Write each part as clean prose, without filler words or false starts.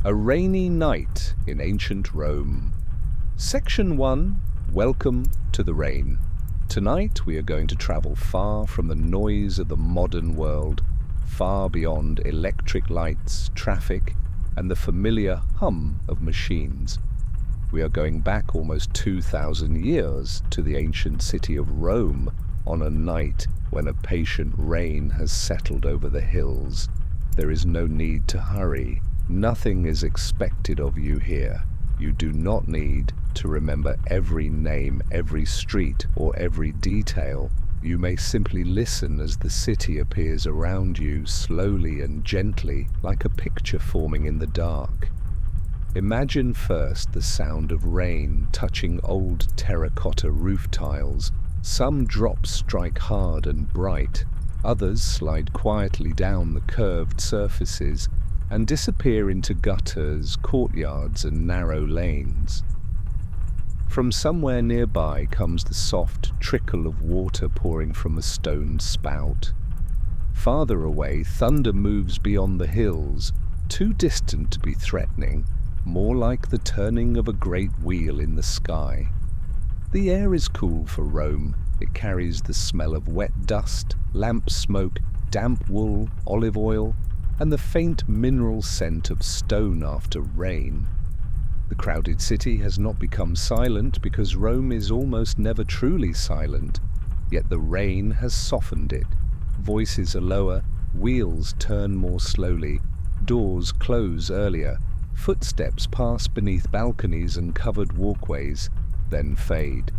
A Rainy Night in Ancient Rome. Section 1. Welcome to the Rain. Tonight we are going to travel far from the noise of the modern world, far beyond electric lights, traffic, and the familiar hum of machines. We are going back almost 2,000 years to the ancient city of Rome on a night when a patient rain has settled over the hills. There is no need to hurry. Nothing is expected of you here. You do not need to remember every name, every street, or every detail. You may simply listen as the city appears around you slowly and gently, like a picture forming in the dark. Imagine first the sound of rain touching old terracotta roof tiles. Some drops strike hard and bright, others slide quietly down the curved surfaces and disappear into gutters, courtyards, and narrow lanes. From somewhere nearby comes the soft trickle of water pouring from a stone spout. Farther away, thunder moves beyond the hills, too distant to be threatening, more like the turning of a great wheel in the sky. The air is cool for Rome. It carries the smell of wet dust, lamp smoke, damp wool, olive oil, and the faint mineral scent of stone after rain. The crowded city has not become silent because Rome is almost never truly silent, yet the rain has softened it. Voices are lower, wheels turn more slowly, doors close earlier, footsteps pass beneath balconies and covered walkways, then fade.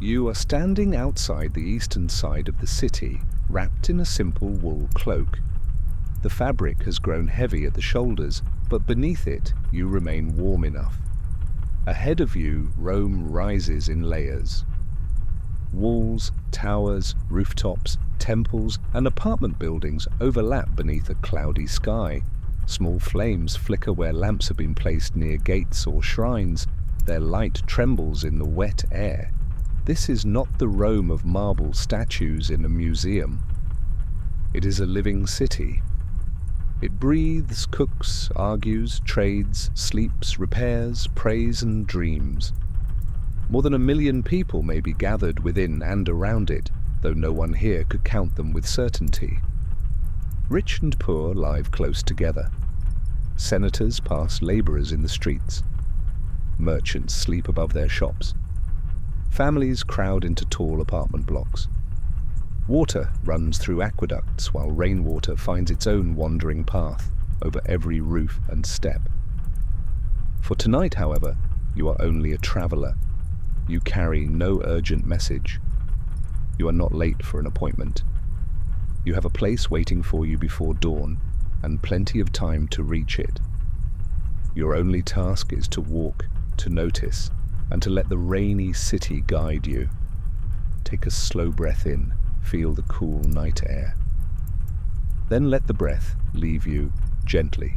You are standing outside the eastern side of the city, wrapped in a simple wool cloak. The fabric has grown heavy at the shoulders, but beneath it you remain warm enough. Ahead of you, Rome rises in layers. Walls, towers, rooftops, temples, and apartment buildings overlap beneath a cloudy sky. Small flames flicker where lamps have been placed near gates or shrines. Their light trembles in the wet air. This is not the Rome of marble statues in a museum. It is a living city. It breathes, cooks, argues, trades, sleeps, repairs, prays, and dreams. More than 1 million people may be gathered within and around it, though no one here could count them with certainty. Rich and poor live close together. Senators pass laborers in the streets. Merchants sleep above their shops. Families crowd into tall apartment blocks. Water runs through aqueducts while rainwater finds its own wandering path over every roof and step. For tonight, however, you are only a traveler. You carry no urgent message. You are not late for an appointment. You have a place waiting for you before dawn and plenty of time to reach it. Your only task is to walk, to notice, and to let the rainy city guide you. Take a slow breath in. Feel the cool night air. Then let the breath leave you gently.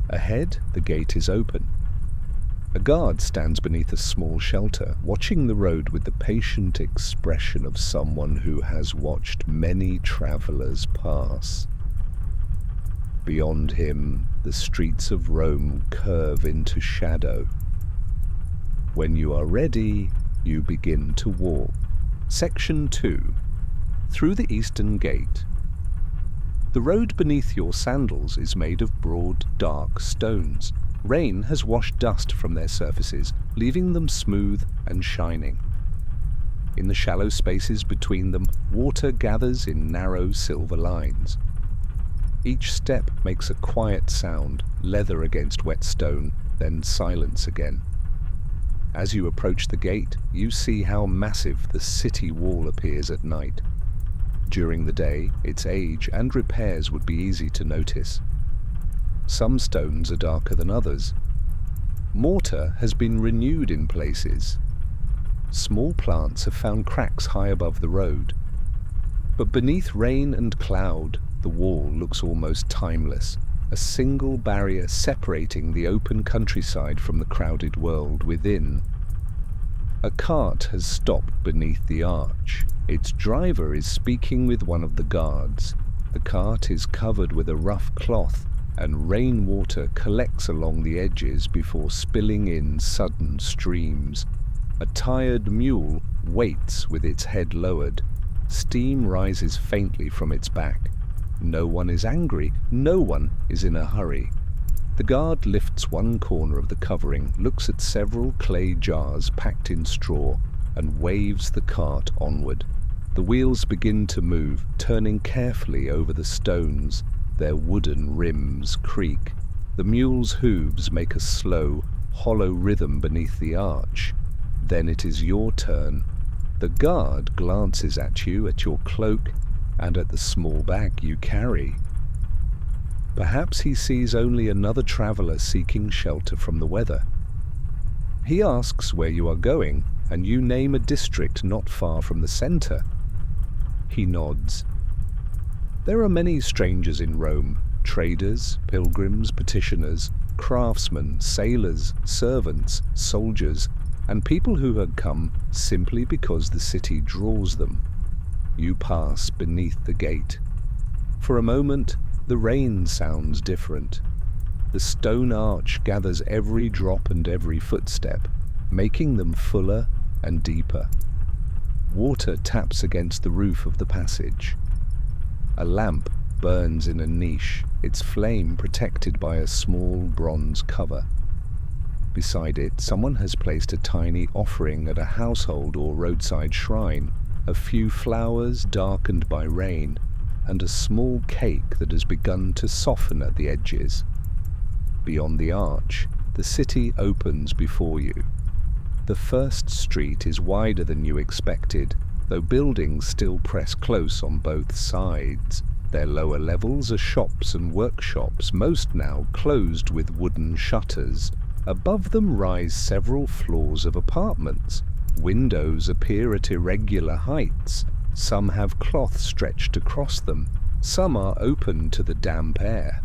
Ahead, the gate is open. A guard stands beneath a small shelter, watching the road with the patient expression of someone who has watched many travelers pass. Beyond him, the streets of Rome curve into shadow. When you are ready, you begin to walk. Section 2. Through the Eastern Gate. The road beneath your sandals is made of broad, dark stones. Rain has washed dust from their surfaces, leaving them smooth and shining. In the shallow spaces between them, water gathers in narrow silver lines. Each step makes a quiet sound, leather against wet stone, then silence again. As you approach the gate, you see how massive the city wall appears at night. During the day, its age and repairs would be easy to notice. Some stones are darker than others. Mortar has been renewed in places. Small plants have found cracks high above the road. But beneath rain and cloud, the wall looks almost timeless, a single barrier separating the open countryside from the crowded world within. A cart has stopped beneath the arch. Its driver is speaking with one of the guards. The cart is covered with a rough cloth, and rainwater collects along the edges before spilling in sudden streams. A tired mule waits with its head lowered. Steam rises faintly from its back. No one is angry, no one is in a hurry. The guard lifts one corner of the covering, looks at several clay jars packed in straw, and waves the cart onward. The wheels begin to move, turning carefully over the stones. Their wooden rims creak. The mule's hooves make a slow, hollow rhythm beneath the arch. Then it is your turn. The guard glances at you, at your cloak, and at the small bag you carry. Perhaps he sees only another traveller seeking shelter from the weather. He asks where you are going, and you name a district not far from the centre. He nods. There are many strangers in Rome: traders, pilgrims, petitioners, craftsmen, sailors, servants, soldiers, and people who had come simply because the city draws them. You pass beneath the gate. For a moment, the rain sounds different. The stone arch gathers every drop and every footstep, making them fuller and deeper. Water taps against the roof of the passage. A lamp burns in a niche, its flame protected by a small bronze cover. Beside it, someone has placed a tiny offering at a household or roadside shrine, a few flowers darkened by rain, and a small cake that has begun to soften at the edges. Beyond the arch, the city opens before you. The first street is wider than you expected, though buildings still press close on both sides. Their lower levels are shops and workshops, most now closed with wooden shutters. Above them rise several floors of apartments. Windows appear at irregular heights. Some have cloth stretched across them. Some are open to the damp air.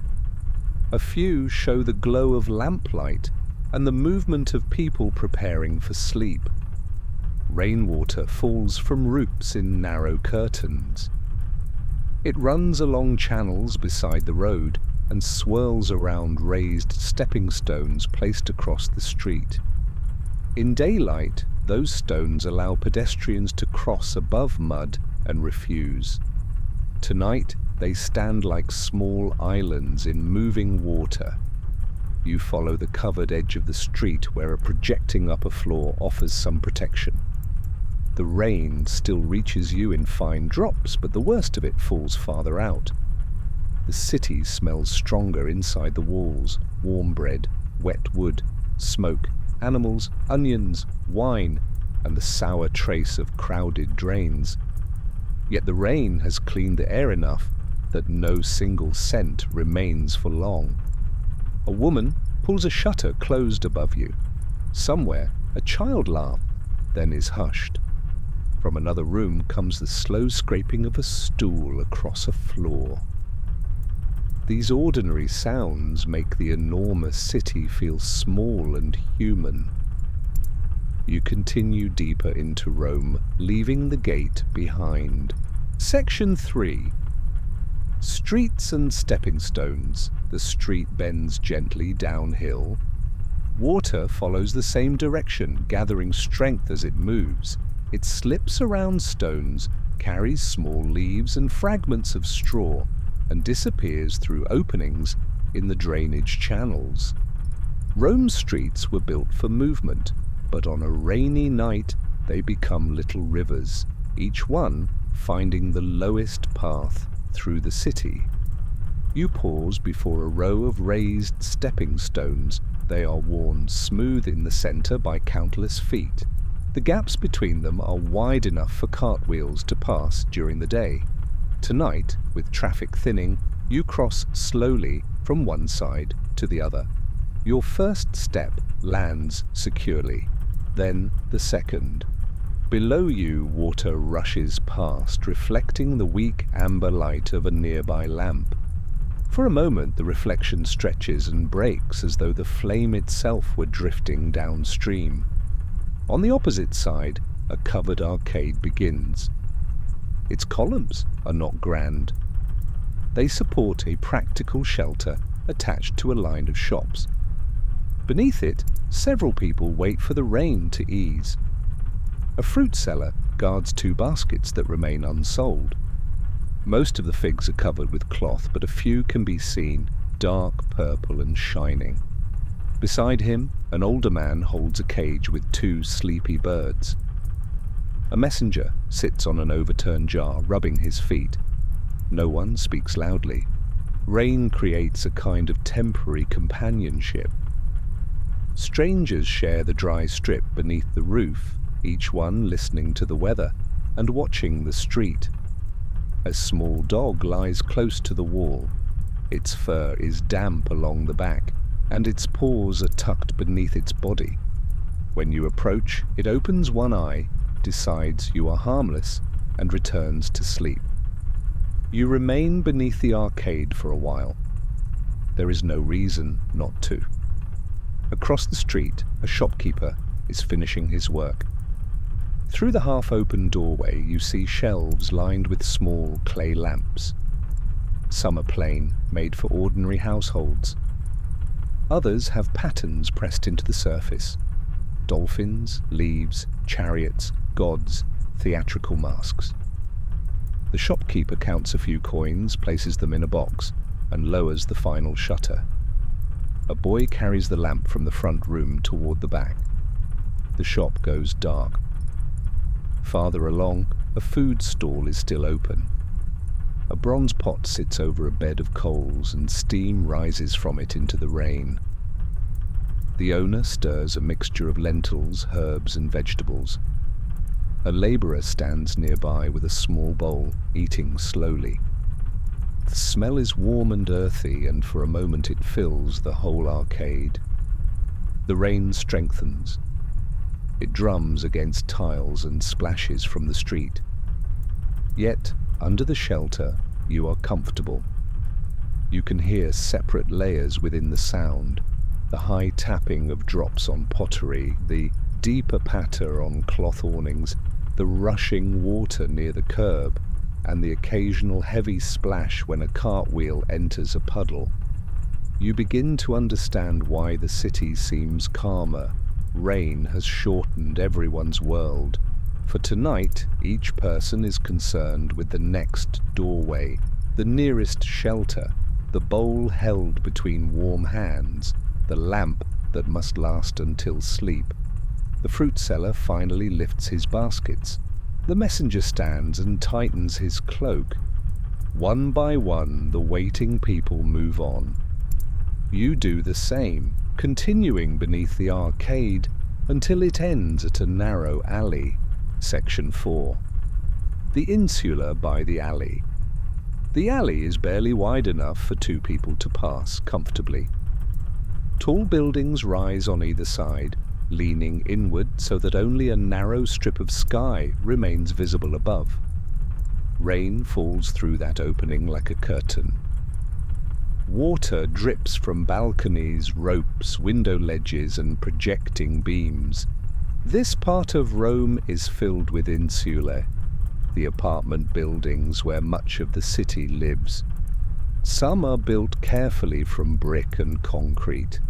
A few show the glow of lamplight and the movement of people preparing for sleep. Rainwater falls from roofs in narrow curtains. It runs along channels beside the road and swirls around raised stepping stones placed across the street. In daylight, those stones allow pedestrians to cross above mud and refuse. Tonight, they stand like small islands in moving water. You follow the covered edge of the street where a projecting upper floor offers some protection. The rain still reaches you in fine drops, but the worst of it falls farther out. The city smells stronger inside the walls: warm bread, wet wood, smoke, animals, onions, wine, and the sour trace of crowded drains. Yet the rain has cleaned the air enough that no single scent remains for long. A woman pulls a shutter closed above you. Somewhere, a child laughs, then is hushed. From another room comes the slow scraping of a stool across a floor. These ordinary sounds make the enormous city feel small and human. You continue deeper into Rome, leaving the gate behind. Section 3. Streets and stepping stones. The street bends gently downhill. Water follows the same direction, gathering strength as it moves. It slips around stones, carries small leaves and fragments of straw, and disappears through openings in the drainage channels. Rome's streets were built for movement, but on a rainy night they become little rivers, each one finding the lowest path through the city. You pause before a row of raised stepping stones. They are worn smooth in the center by countless feet. The gaps between them are wide enough for cartwheels to pass during the day. Tonight, with traffic thinning, you cross slowly from one side to the other. Your first step lands securely, then the second. Below you, water rushes past, reflecting the weak amber light of a nearby lamp. For a moment, the reflection stretches and breaks as though the flame itself were drifting downstream. On the opposite side, a covered arcade begins. Its columns are not grand. They support a practical shelter attached to a line of shops. Beneath it, several people wait for the rain to ease. A fruit seller guards 2 baskets that remain unsold. Most of the figs are covered with cloth, but a few can be seen, dark purple and shining. Beside him, an older man holds a cage with 2 sleepy birds. A messenger sits on an overturned jar, rubbing his feet. No one speaks loudly. Rain creates a kind of temporary companionship. Strangers share the dry strip beneath the roof, each one listening to the weather and watching the street. A small dog lies close to the wall. Its fur is damp along the back, and its paws are tucked beneath its body. When you approach, it opens one eye, decides you are harmless, and returns to sleep. You remain beneath the arcade for a while. There is no reason not to. Across the street, a shopkeeper is finishing his work. Through the half-open doorway, you see shelves lined with small clay lamps. Some are plain, made for ordinary households. Others have patterns pressed into the surface. Dolphins, leaves, chariots, gods, theatrical masks. The shopkeeper counts a few coins, places them in a box, and lowers the final shutter. A boy carries the lamp from the front room toward the back. The shop goes dark. Farther along, a food stall is still open. A bronze pot sits over a bed of coals, and steam rises from it into the rain. The owner stirs a mixture of lentils, herbs, and vegetables. A labourer stands nearby with a small bowl, eating slowly. The smell is warm and earthy, and for a moment it fills the whole arcade. The rain strengthens. It drums against tiles and splashes from the street. Yet, under the shelter, you are comfortable. You can hear separate layers within the sound, the high tapping of drops on pottery, the deeper patter on cloth awnings, the rushing water near the curb, and the occasional heavy splash when a cartwheel enters a puddle. You begin to understand why the city seems calmer. Rain has shortened everyone's world. For tonight, each person is concerned with the next doorway, the nearest shelter, the bowl held between warm hands, the lamp that must last until sleep. The fruit seller finally lifts his baskets. The messenger stands and tightens his cloak. One by one, the waiting people move on. You do the same, continuing beneath the arcade until it ends at a narrow alley. Section 4. The insula by the alley. The alley is barely wide enough for 2 people to pass comfortably. Tall buildings rise on either side, leaning inward so that only a narrow strip of sky remains visible above. Rain falls through that opening like a curtain. Water drips from balconies, ropes, window ledges, and projecting beams. This part of Rome is filled with insulae, the apartment buildings where much of the city lives. Some are built carefully from brick and concrete.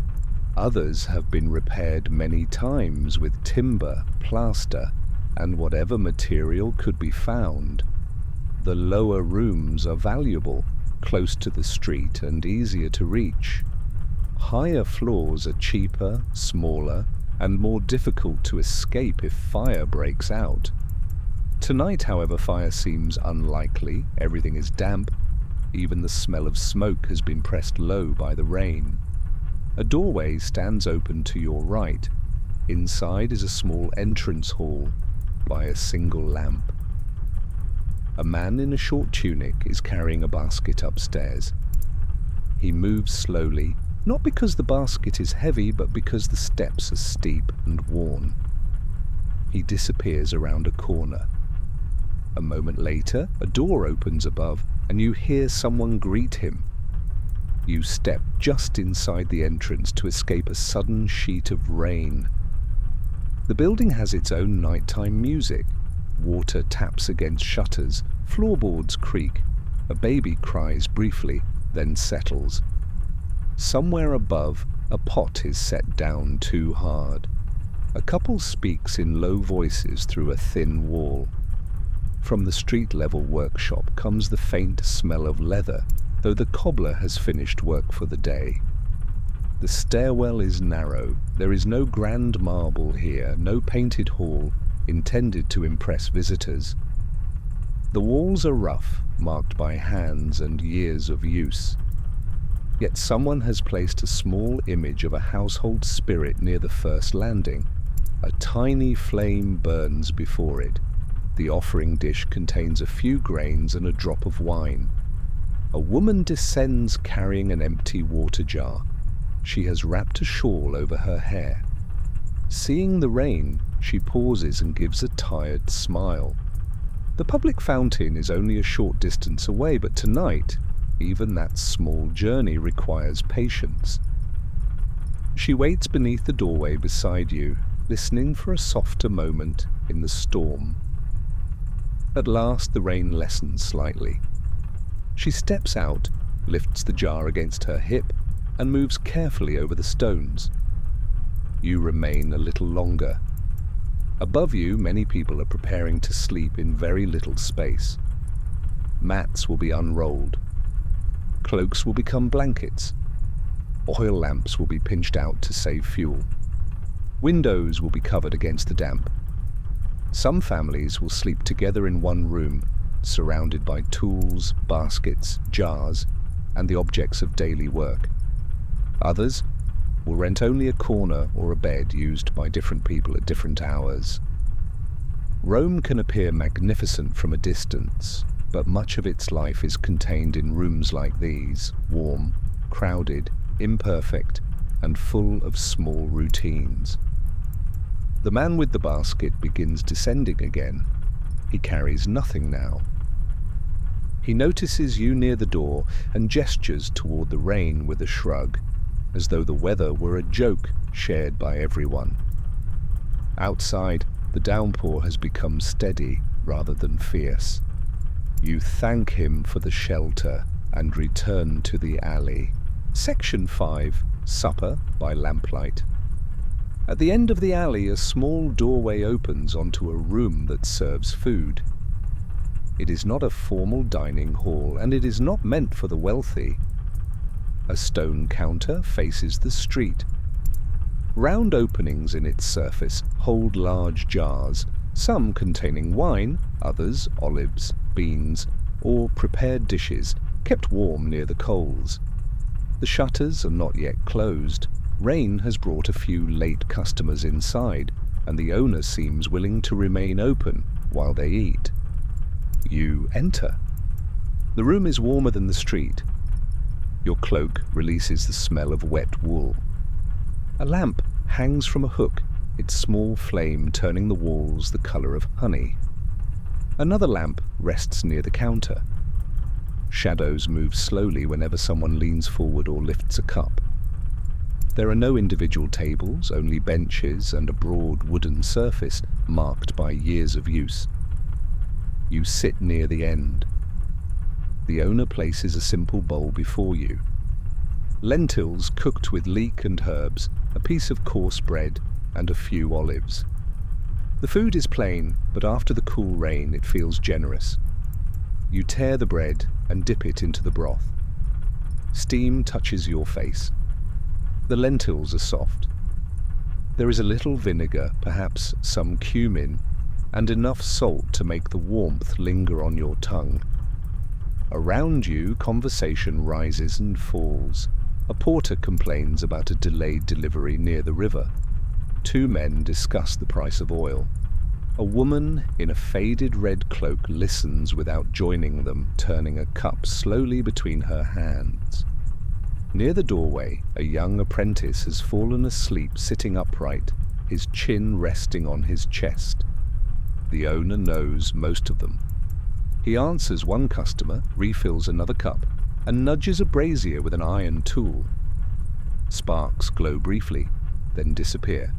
Others have been repaired many times with timber, plaster, and whatever material could be found. The lower rooms are valuable, close to the street and easier to reach. Higher floors are cheaper, smaller, and more difficult to escape if fire breaks out. Tonight, however, fire seems unlikely. Everything is damp. Even the smell of smoke has been pressed low by the rain. A doorway stands open to your right. Inside is a small entrance hall by a single lamp. A man in a short tunic is carrying a basket upstairs. He moves slowly, not because the basket is heavy, but because the steps are steep and worn. He disappears around a corner. A moment later, a door opens above, and you hear someone greet him. You step just inside the entrance to escape a sudden sheet of rain. The building has its own nighttime music. Water taps against shutters, floorboards creak. A baby cries briefly, then settles. Somewhere above, a pot is set down too hard. A couple speaks in low voices through a thin wall. From the street-level workshop comes the faint smell of leather, though the cobbler has finished work for the day. The stairwell is narrow. There is no grand marble here, no painted hall intended to impress visitors. The walls are rough, marked by hands and years of use. Yet someone has placed a small image of a household spirit near the first landing. A tiny flame burns before it. The offering dish contains a few grains and a drop of wine. A woman descends carrying an empty water jar. She has wrapped a shawl over her hair. Seeing the rain, she pauses and gives a tired smile. The public fountain is only a short distance away, but tonight, even that small journey requires patience. She waits beneath the doorway beside you, listening for a softer moment in the storm. At last the rain lessens slightly. She steps out, lifts the jar against her hip, and moves carefully over the stones. You remain a little longer. Above you, many people are preparing to sleep in very little space. Mats will be unrolled. Cloaks will become blankets. Oil lamps will be pinched out to save fuel. Windows will be covered against the damp. Some families will sleep together in one room, surrounded by tools, baskets, jars, and the objects of daily work. Others will rent only a corner or a bed used by different people at different hours. Rome can appear magnificent from a distance, but much of its life is contained in rooms like these, warm, crowded, imperfect, and full of small routines. The man with the basket begins descending again. He carries nothing now. He notices you near the door and gestures toward the rain with a shrug, as though the weather were a joke shared by everyone. Outside, the downpour has become steady rather than fierce. You thank him for the shelter and return to the alley. Section 5, Supper by Lamplight. At the end of the alley, a small doorway opens onto a room that serves food. It is not a formal dining hall, and it is not meant for the wealthy. A stone counter faces the street. Round openings in its surface hold large jars, some containing wine, others olives, beans, or prepared dishes kept warm near the coals. The shutters are not yet closed. Rain has brought a few late customers inside, and the owner seems willing to remain open while they eat. You enter. The room is warmer than the street. Your cloak releases the smell of wet wool. A lamp hangs from a hook, its small flame turning the walls the color of honey. Another lamp rests near the counter. Shadows move slowly whenever someone leans forward or lifts a cup. There are no individual tables, only benches and a broad wooden surface marked by years of use. You sit near the end. The owner places a simple bowl before you. Lentils cooked with leek and herbs, a piece of coarse bread, and a few olives. The food is plain, but after the cool rain it feels generous. You tear the bread and dip it into the broth. Steam touches your face. The lentils are soft. There is a little vinegar, perhaps some cumin, and enough salt to make the warmth linger on your tongue. Around you, conversation rises and falls. A porter complains about a delayed delivery near the river. Two men discuss the price of oil. A woman in a faded red cloak listens without joining them, turning a cup slowly between her hands. Near the doorway, a young apprentice has fallen asleep sitting upright, his chin resting on his chest. The owner knows most of them. He answers one customer, refills another cup, and nudges a brazier with an iron tool. Sparks glow briefly, then disappear.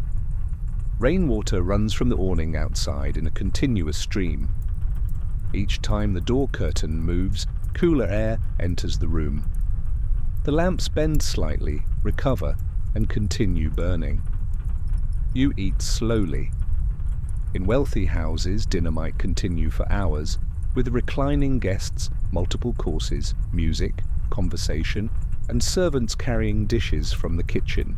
Rainwater runs from the awning outside in a continuous stream. Each time the door curtain moves, cooler air enters the room. The lamps bend slightly, recover, and continue burning. You eat slowly. In wealthy houses, dinner might continue for hours, with reclining guests, multiple courses, music, conversation, and servants carrying dishes from the kitchen.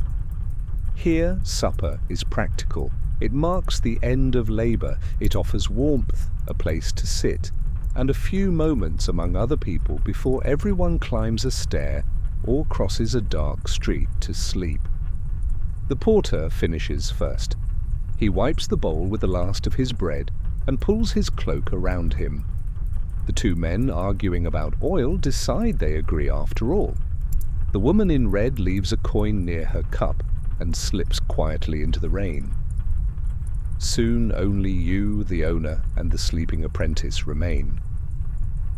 Here, supper is practical. It marks the end of labour. It offers warmth, a place to sit, and a few moments among other people before everyone climbs a stair or crosses a dark street to sleep. The porter finishes first. He wipes the bowl with the last of his bread and pulls his cloak around him. The two men arguing about oil decide they agree after all. The woman in red leaves a coin near her cup and slips quietly into the rain. Soon only you, the owner, and the sleeping apprentice remain.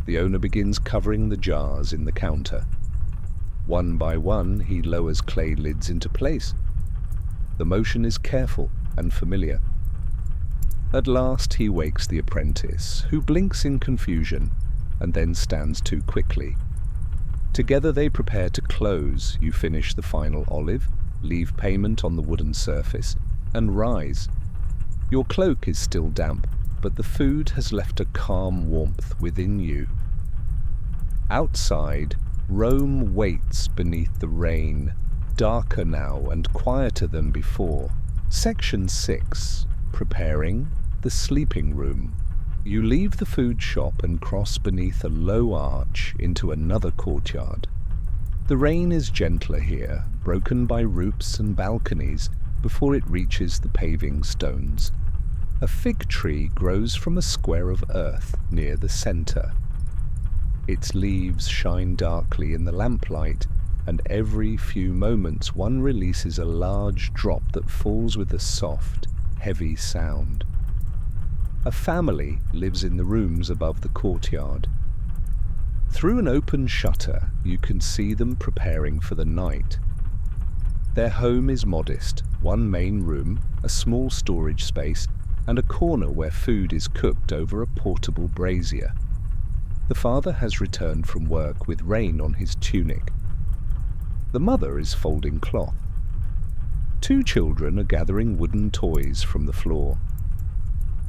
The owner begins covering the jars in the counter. One by one, he lowers clay lids into place. The motion is careful and familiar. At last he wakes the apprentice, who blinks in confusion and then stands to quickly. Together they prepare to close. You finish the final olive, leave payment on the wooden surface, and rise. Your cloak is still damp, but the food has left a calm warmth within you. Outside, Rome waits beneath the rain, darker now and quieter than before. Section 6. Preparing the sleeping room. You leave the food shop and cross beneath a low arch into another courtyard. The rain is gentler here, broken by roofs and balconies before it reaches the paving stones. A fig tree grows from a square of earth near the centre. Its leaves shine darkly in the lamplight, and every few moments one releases a large drop that falls with a soft, heavy sound. A family lives in the rooms above the courtyard. Through an open shutter, you can see them preparing for the night. Their home is modest, one main room, a small storage space, and a corner where food is cooked over a portable brazier. The father has returned from work with rain on his tunic. The mother is folding cloth. Two children are gathering wooden toys from the floor.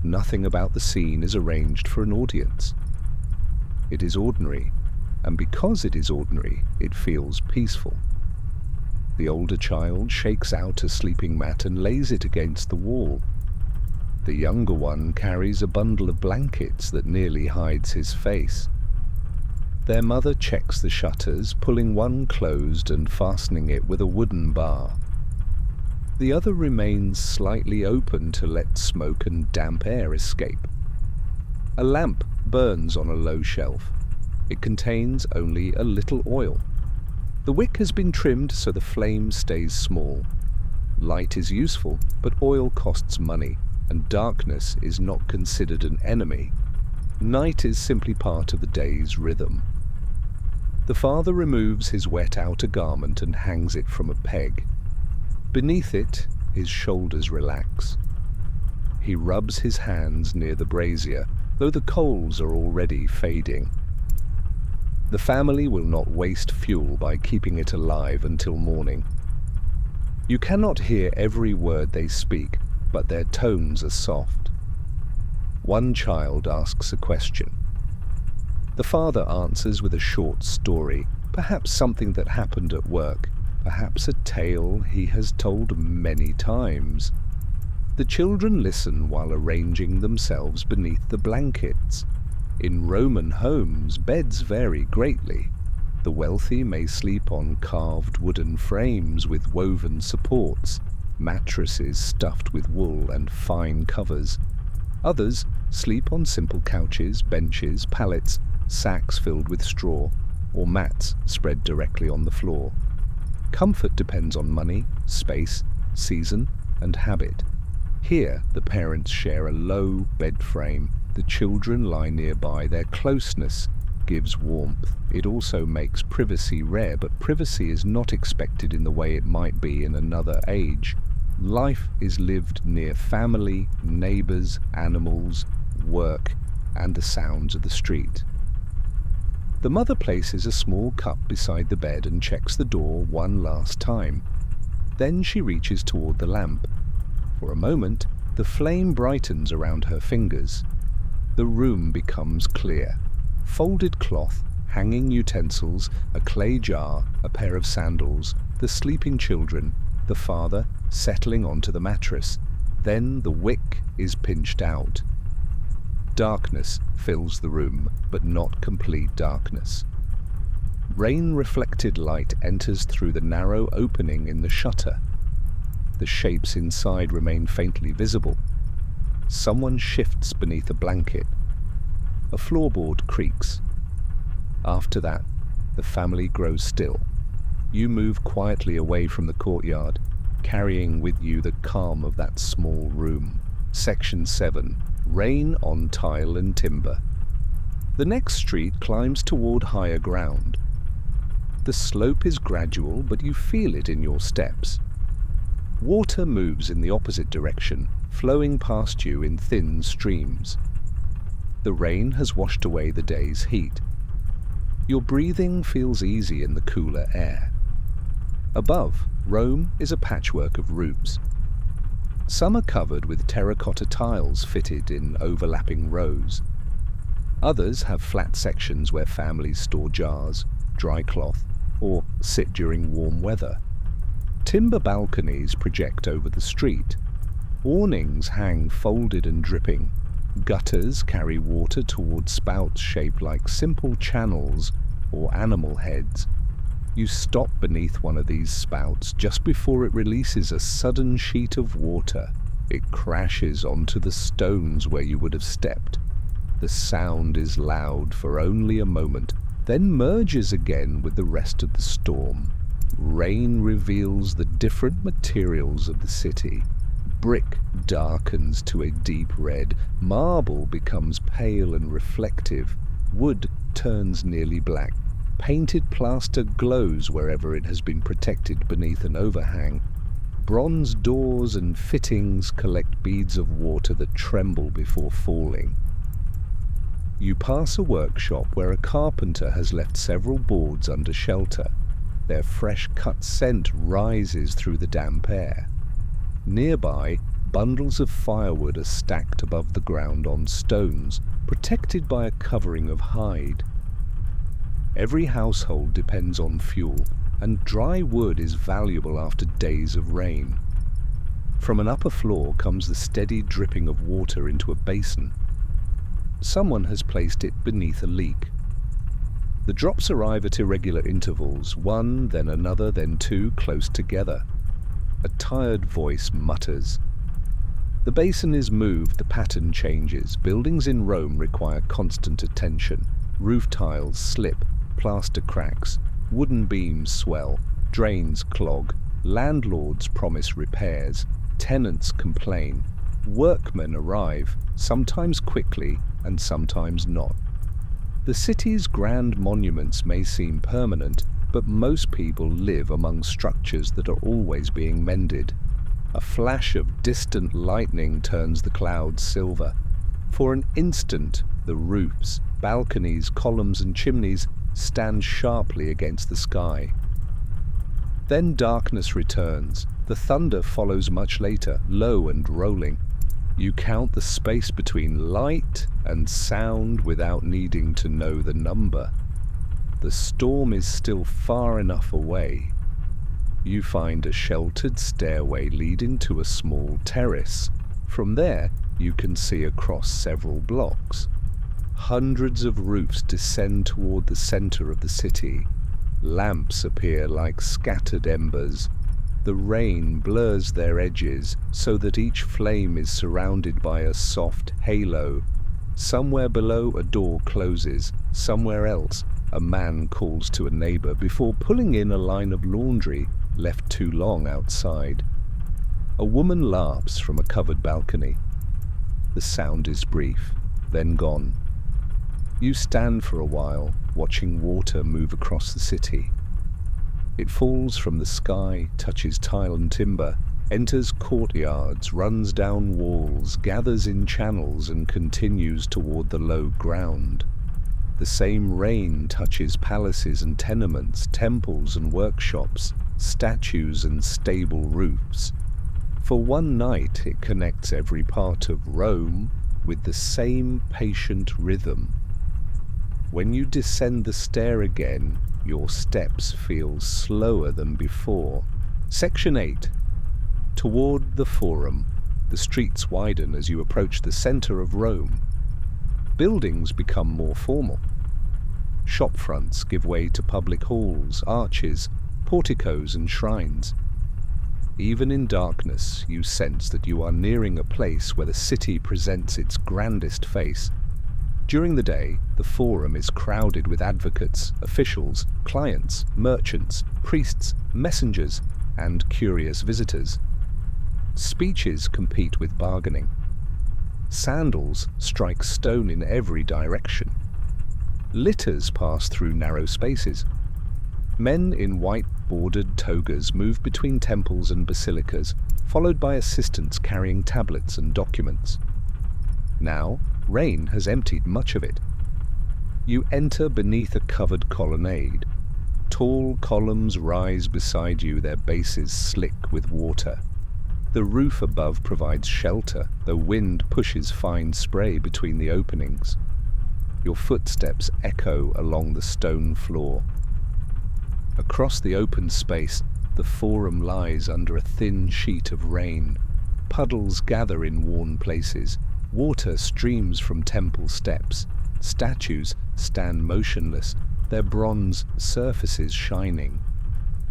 Nothing about the scene is arranged for an audience. It is ordinary, and because it is ordinary, it feels peaceful. The older child shakes out a sleeping mat and lays it against the wall. The younger one carries a bundle of blankets that nearly hides his face. Their mother checks the shutters, pulling one closed and fastening it with a wooden bar. The other remains slightly open to let smoke and damp air escape. A lamp burns on a low shelf. It contains only a little oil. The wick has been trimmed so the flame stays small. Light is useful, but oil costs money, and darkness is not considered an enemy. Night is simply part of the day's rhythm. The father removes his wet outer garment and hangs it from a peg. Beneath it, his shoulders relax. He rubs his hands near the brazier, though the coals are already fading. The family will not waste fuel by keeping it alive until morning. You cannot hear every word they speak, but their tones are soft. One child asks a question. The father answers with a short story, perhaps something that happened at work, perhaps a tale he has told many times. The children listen while arranging themselves beneath the blankets. In Roman homes, beds vary greatly. The wealthy may sleep on carved wooden frames with woven supports, mattresses stuffed with wool and fine covers. Others sleep on simple couches, benches, pallets, sacks filled with straw, or mats spread directly on the floor. Comfort depends on money, space, season, and habit. Here, the parents share a low bed frame. The children lie nearby. Their closeness gives warmth. It also makes privacy rare, but privacy is not expected in the way it might be in another age. Life is lived near family, neighbors, animals, work, and the sounds of the street. The mother places a small cup beside the bed and checks the door one last time. Then she reaches toward the lamp. For a moment, the flame brightens around her fingers. The room becomes clear. Folded cloth, hanging utensils, a clay jar, a pair of sandals, the sleeping children, the father settling onto the mattress. Then the wick is pinched out. Darkness fills the room, but not complete darkness. Rain-reflected light enters through the narrow opening in the shutter. The shapes inside remain faintly visible. Someone shifts beneath a blanket. A floorboard creaks. After that, the family grows still. You move quietly away from the courtyard, carrying with you the calm of that small room. Section 7. Rain on tile and timber. The next street climbs toward higher ground. The slope is gradual, but you feel it in your steps. Water moves in the opposite direction, flowing past you in thin streams. The rain has washed away the day's heat. Your breathing feels easy in the cooler air. Above, Rome is a patchwork of roofs. Some are covered with terracotta tiles fitted in overlapping rows. Others have flat sections where families store jars, dry cloth, or sit during warm weather. Timber balconies project over the street. Awnings hang folded and dripping. Gutters carry water toward spouts shaped like simple channels or animal heads. You stop beneath one of these spouts just before it releases a sudden sheet of water. It crashes onto the stones where you would have stepped. The sound is loud for only a moment, then merges again with the rest of the storm. Rain reveals the different materials of the city. Brick darkens to a deep red, marble becomes pale and reflective, wood turns nearly black, painted plaster glows wherever it has been protected beneath an overhang. Bronze doors and fittings collect beads of water that tremble before falling. You pass a workshop where a carpenter has left several boards under shelter. Their fresh-cut scent rises through the damp air. Nearby, bundles of firewood are stacked above the ground on stones, protected by a covering of hide. Every household depends on fuel, and dry wood is valuable after days of rain. From an upper floor comes the steady dripping of water into a basin. Someone has placed it beneath a leak. The drops arrive at irregular intervals, one, then another, then two, close together. A tired voice mutters. The basin is moved, the pattern changes. Buildings in Rome require constant attention. Roof tiles slip, plaster cracks, wooden beams swell, drains clog, landlords promise repairs, tenants complain. Workmen arrive, sometimes quickly and sometimes not. The city's grand monuments may seem permanent, but most people live among structures that are always being mended. A flash of distant lightning turns the clouds silver. For an instant, the roofs, balconies, columns and chimneys stand sharply against the sky. Then darkness returns. The thunder follows much later, low and rolling. You count the space between light and sound without needing to know the number. The storm is still far enough away. You find a sheltered stairway leading to a small terrace. From there, you can see across several blocks. Hundreds of roofs descend toward the center of the city. Lamps appear like scattered embers. The rain blurs their edges so that each flame is surrounded by a soft halo. Somewhere below, a door closes. Somewhere else, a man calls to a neighbor before pulling in a line of laundry left too long outside. A woman laughs from a covered balcony. The sound is brief, then gone. You stand for a while, watching water move across the city. It falls from the sky, touches tile and timber, enters courtyards, runs down walls, gathers in channels and continues toward the low ground. The same rain touches palaces and tenements, temples and workshops, statues and stable roofs. For one night it connects every part of Rome with the same patient rhythm. When you descend the stair again, your steps feel slower than before. Section 8. Toward the Forum. The streets widen as you approach the center of Rome. Buildings become more formal. Shop fronts give way to public halls, arches, porticos and shrines. Even in darkness, you sense that you are nearing a place where the city presents its grandest face. During the day, the Forum is crowded with advocates, officials, clients, merchants, priests, messengers, and curious visitors. Speeches compete with bargaining. Sandals strike stone in every direction. Litters pass through narrow spaces. Men in white bordered togas move between temples and basilicas, followed by assistants carrying tablets and documents. Now, rain has emptied much of it. You enter beneath a covered colonnade. Tall columns rise beside you, their bases slick with water. The roof above provides shelter, though wind pushes fine spray between the openings. Your footsteps echo along the stone floor. Across the open space, the Forum lies under a thin sheet of rain. Puddles gather in worn places. Water streams from temple steps. Statues stand motionless, their bronze surfaces shining.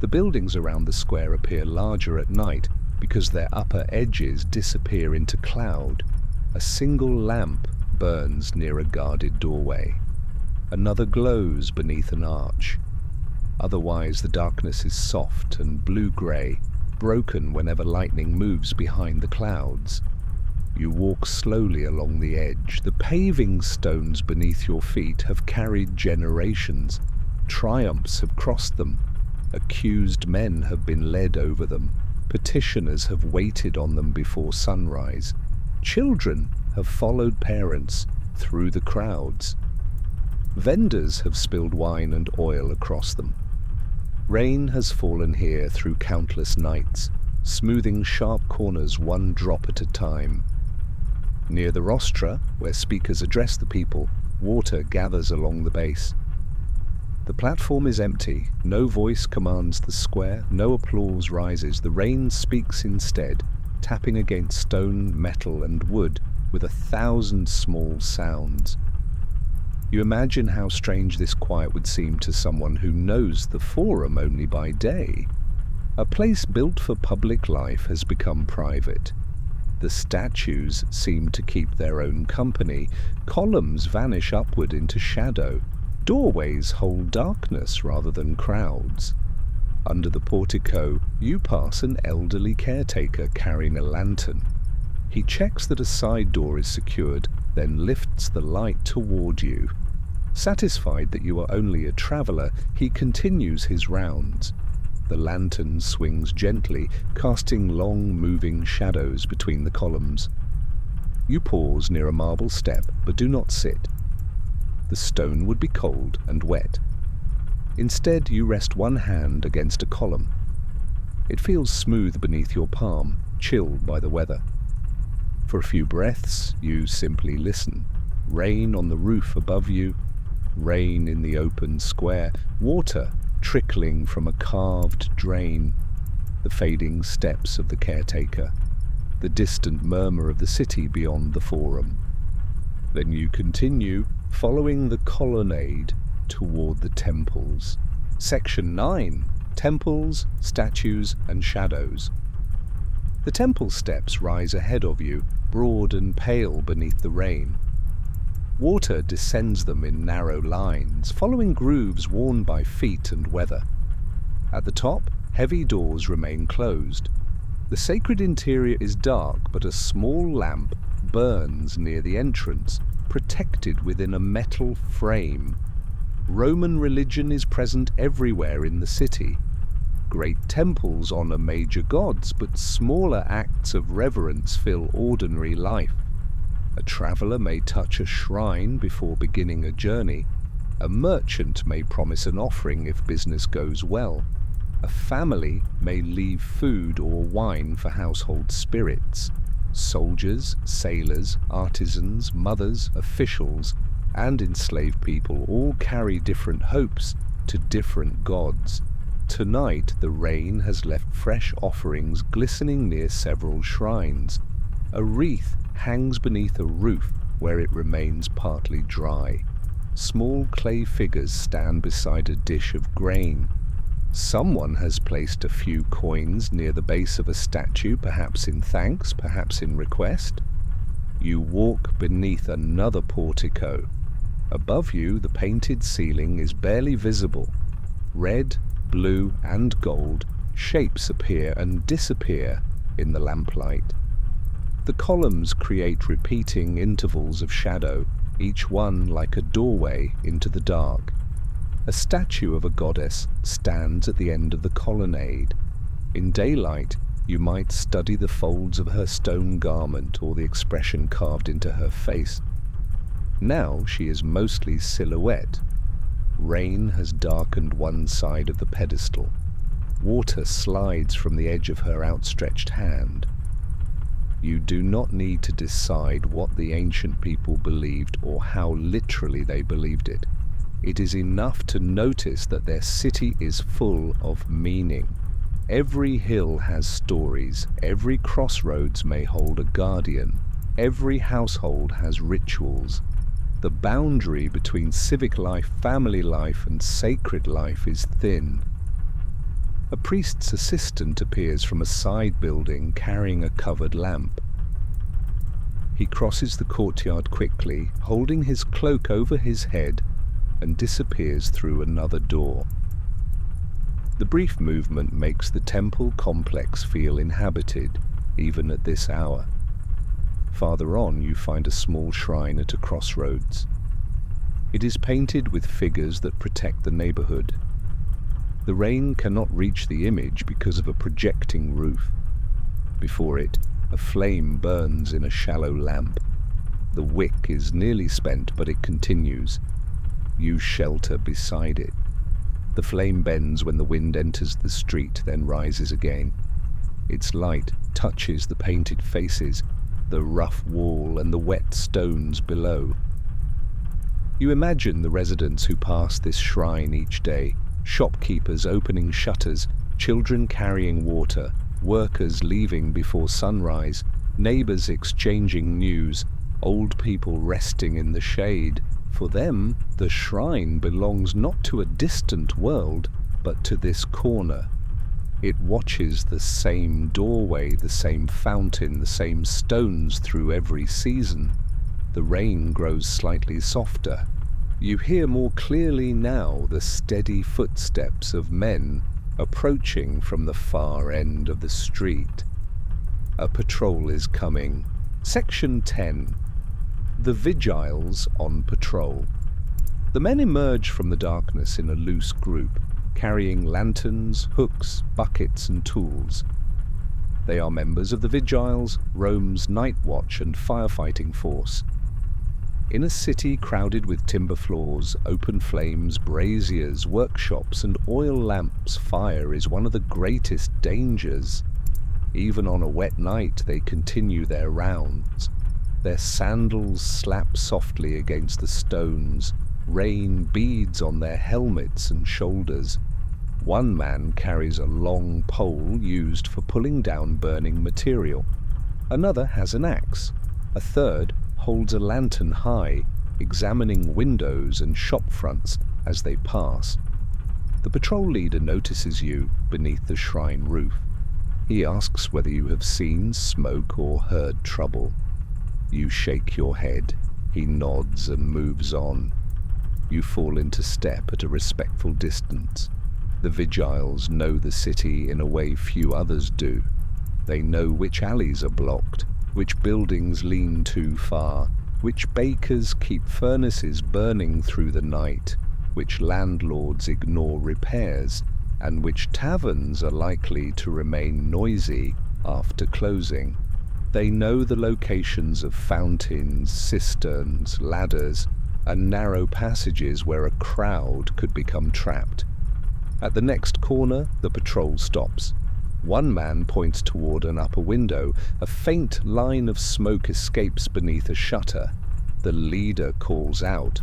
The buildings around the square appear larger at night because their upper edges disappear into cloud. A single lamp burns near a guarded doorway. Another glows beneath an arch. Otherwise, the darkness is soft and blue-grey, broken whenever lightning moves behind the clouds. You walk slowly along the edge. The paving stones beneath your feet have carried generations. Triumphs have crossed them. Accused men have been led over them. Petitioners have waited on them before sunrise. Children have followed parents through the crowds. Vendors have spilled wine and oil across them. Rain has fallen here through countless nights, smoothing sharp corners one drop at a time. Near the rostra, where speakers address the people, water gathers along the base. The platform is empty. No voice commands the square, no applause rises. The rain speaks instead, tapping against stone, metal, and wood with 1,000 small sounds. You imagine how strange this quiet would seem to someone who knows the Forum only by day. A place built for public life has become private. The statues seem to keep their own company. Columns vanish upward into shadow. Doorways hold darkness rather than crowds. Under the portico, you pass an elderly caretaker carrying a lantern. He checks that a side door is secured, then lifts the light toward you. Satisfied that you are only a traveller, he continues his rounds. The lantern swings gently, casting long, moving shadows between the columns. You pause near a marble step, but do not sit. The stone would be cold and wet. Instead, you rest one hand against a column. It feels smooth beneath your palm, chilled by the weather. For a few breaths, you simply listen. Rain on the roof above you, rain in the open square, water trickling from a carved drain, the fading steps of the caretaker, the distant murmur of the city beyond the Forum. Then you continue, following the colonnade toward the temples. Section 9. Temples, Statues, and Shadows. The temple steps rise ahead of you, broad and pale beneath the rain. Water descends them in narrow lines, following grooves worn by feet and weather. At the top, heavy doors remain closed. The sacred interior is dark, but a small lamp burns near the entrance, protected within a metal frame. Roman religion is present everywhere in the city. Great temples honor major gods, but smaller acts of reverence fill ordinary life. A traveller may touch a shrine before beginning a journey. A merchant may promise an offering if business goes well. A family may leave food or wine for household spirits. Soldiers, sailors, artisans, mothers, officials, and enslaved people all carry different hopes to different gods. Tonight, the rain has left fresh offerings glistening near several shrines. A wreath hangs beneath a roof where it remains partly dry. Small clay figures stand beside a dish of grain. Someone has placed a few coins near the base of a statue, perhaps in thanks, perhaps in request. You walk beneath another portico. Above you, the painted ceiling is barely visible. Red, blue, and gold shapes appear and disappear in the lamplight. The columns create repeating intervals of shadow, each one like a doorway into the dark. A statue of a goddess stands at the end of the colonnade. In daylight, you might study the folds of her stone garment or the expression carved into her face. Now she is mostly silhouette. Rain has darkened one side of the pedestal. Water slides from the edge of her outstretched hand. You do not need to decide what the ancient people believed or how literally they believed it. It is enough to notice that their city is full of meaning. Every hill has stories, every crossroads may hold a guardian, every household has rituals. The boundary between civic life, family life, and sacred life is thin. A priest's assistant appears from a side building carrying a covered lamp. He crosses the courtyard quickly, holding his cloak over his head, and disappears through another door. The brief movement makes the temple complex feel inhabited, even at this hour. Farther on, you find a small shrine at a crossroads. It is painted with figures that protect the neighborhood. The rain cannot reach the image because of a projecting roof. Before it, a flame burns in a shallow lamp. The wick is nearly spent, but it continues. You shelter beside it. The flame bends when the wind enters the street, then rises again. Its light touches the painted faces, the rough wall, and the wet stones below. You imagine the residents who pass this shrine each day, shopkeepers opening shutters, children carrying water, workers leaving before sunrise, neighbors exchanging news, old people resting in the shade. For them, the shrine belongs not to a distant world, but to this corner. It watches the same doorway, the same fountain, the same stones through every season. The rain grows slightly softer. You hear more clearly now the steady footsteps of men approaching from the far end of the street. A patrol is coming. Section 10. The Vigiles on patrol. The men emerge from the darkness in a loose group, carrying lanterns, hooks, buckets, and tools. They are members of the Vigiles, Rome's night watch and firefighting force. In a city crowded with timber floors, open flames, braziers, workshops, and oil lamps, fire is one of the greatest dangers. Even on a wet night, they continue their rounds. Their sandals slap softly against the stones. Rain beads on their helmets and shoulders. One man carries a long pole used for pulling down burning material. Another has an axe. A third holds a lantern high, examining windows and shop fronts as they pass. The patrol leader notices you beneath the shrine roof. He asks whether you have seen smoke or heard trouble. You shake your head. He nods and moves on. You fall into step at a respectful distance. The Vigiles know the city in a way few others do. They know which alleys are blocked, which buildings lean too far, which bakers keep furnaces burning through the night, which landlords ignore repairs, and which taverns are likely to remain noisy after closing. They know the locations of fountains, cisterns, ladders, and narrow passages where a crowd could become trapped. At the next corner, the patrol stops. One man points toward an upper window. A faint line of smoke escapes beneath a shutter. The leader calls out.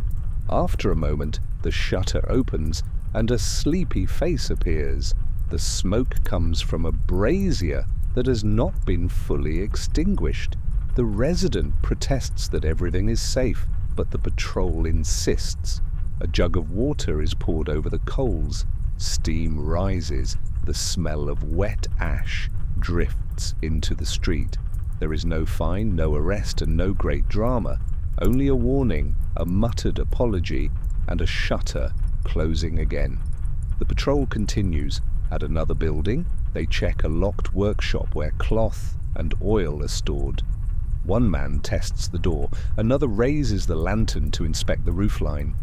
After a moment, the shutter opens and a sleepy face appears. The smoke comes from a brazier that has not been fully extinguished. The resident protests that everything is safe, but the patrol insists. A jug of water is poured over the coals. Steam rises. The smell of wet ash drifts into the street. There is no fine, no arrest, and no great drama. Only a warning, a muttered apology, and a shutter closing again. The patrol continues. At another building, they check a locked workshop where cloth and oil are stored. One man tests the door. Another raises the lantern to inspect the roofline.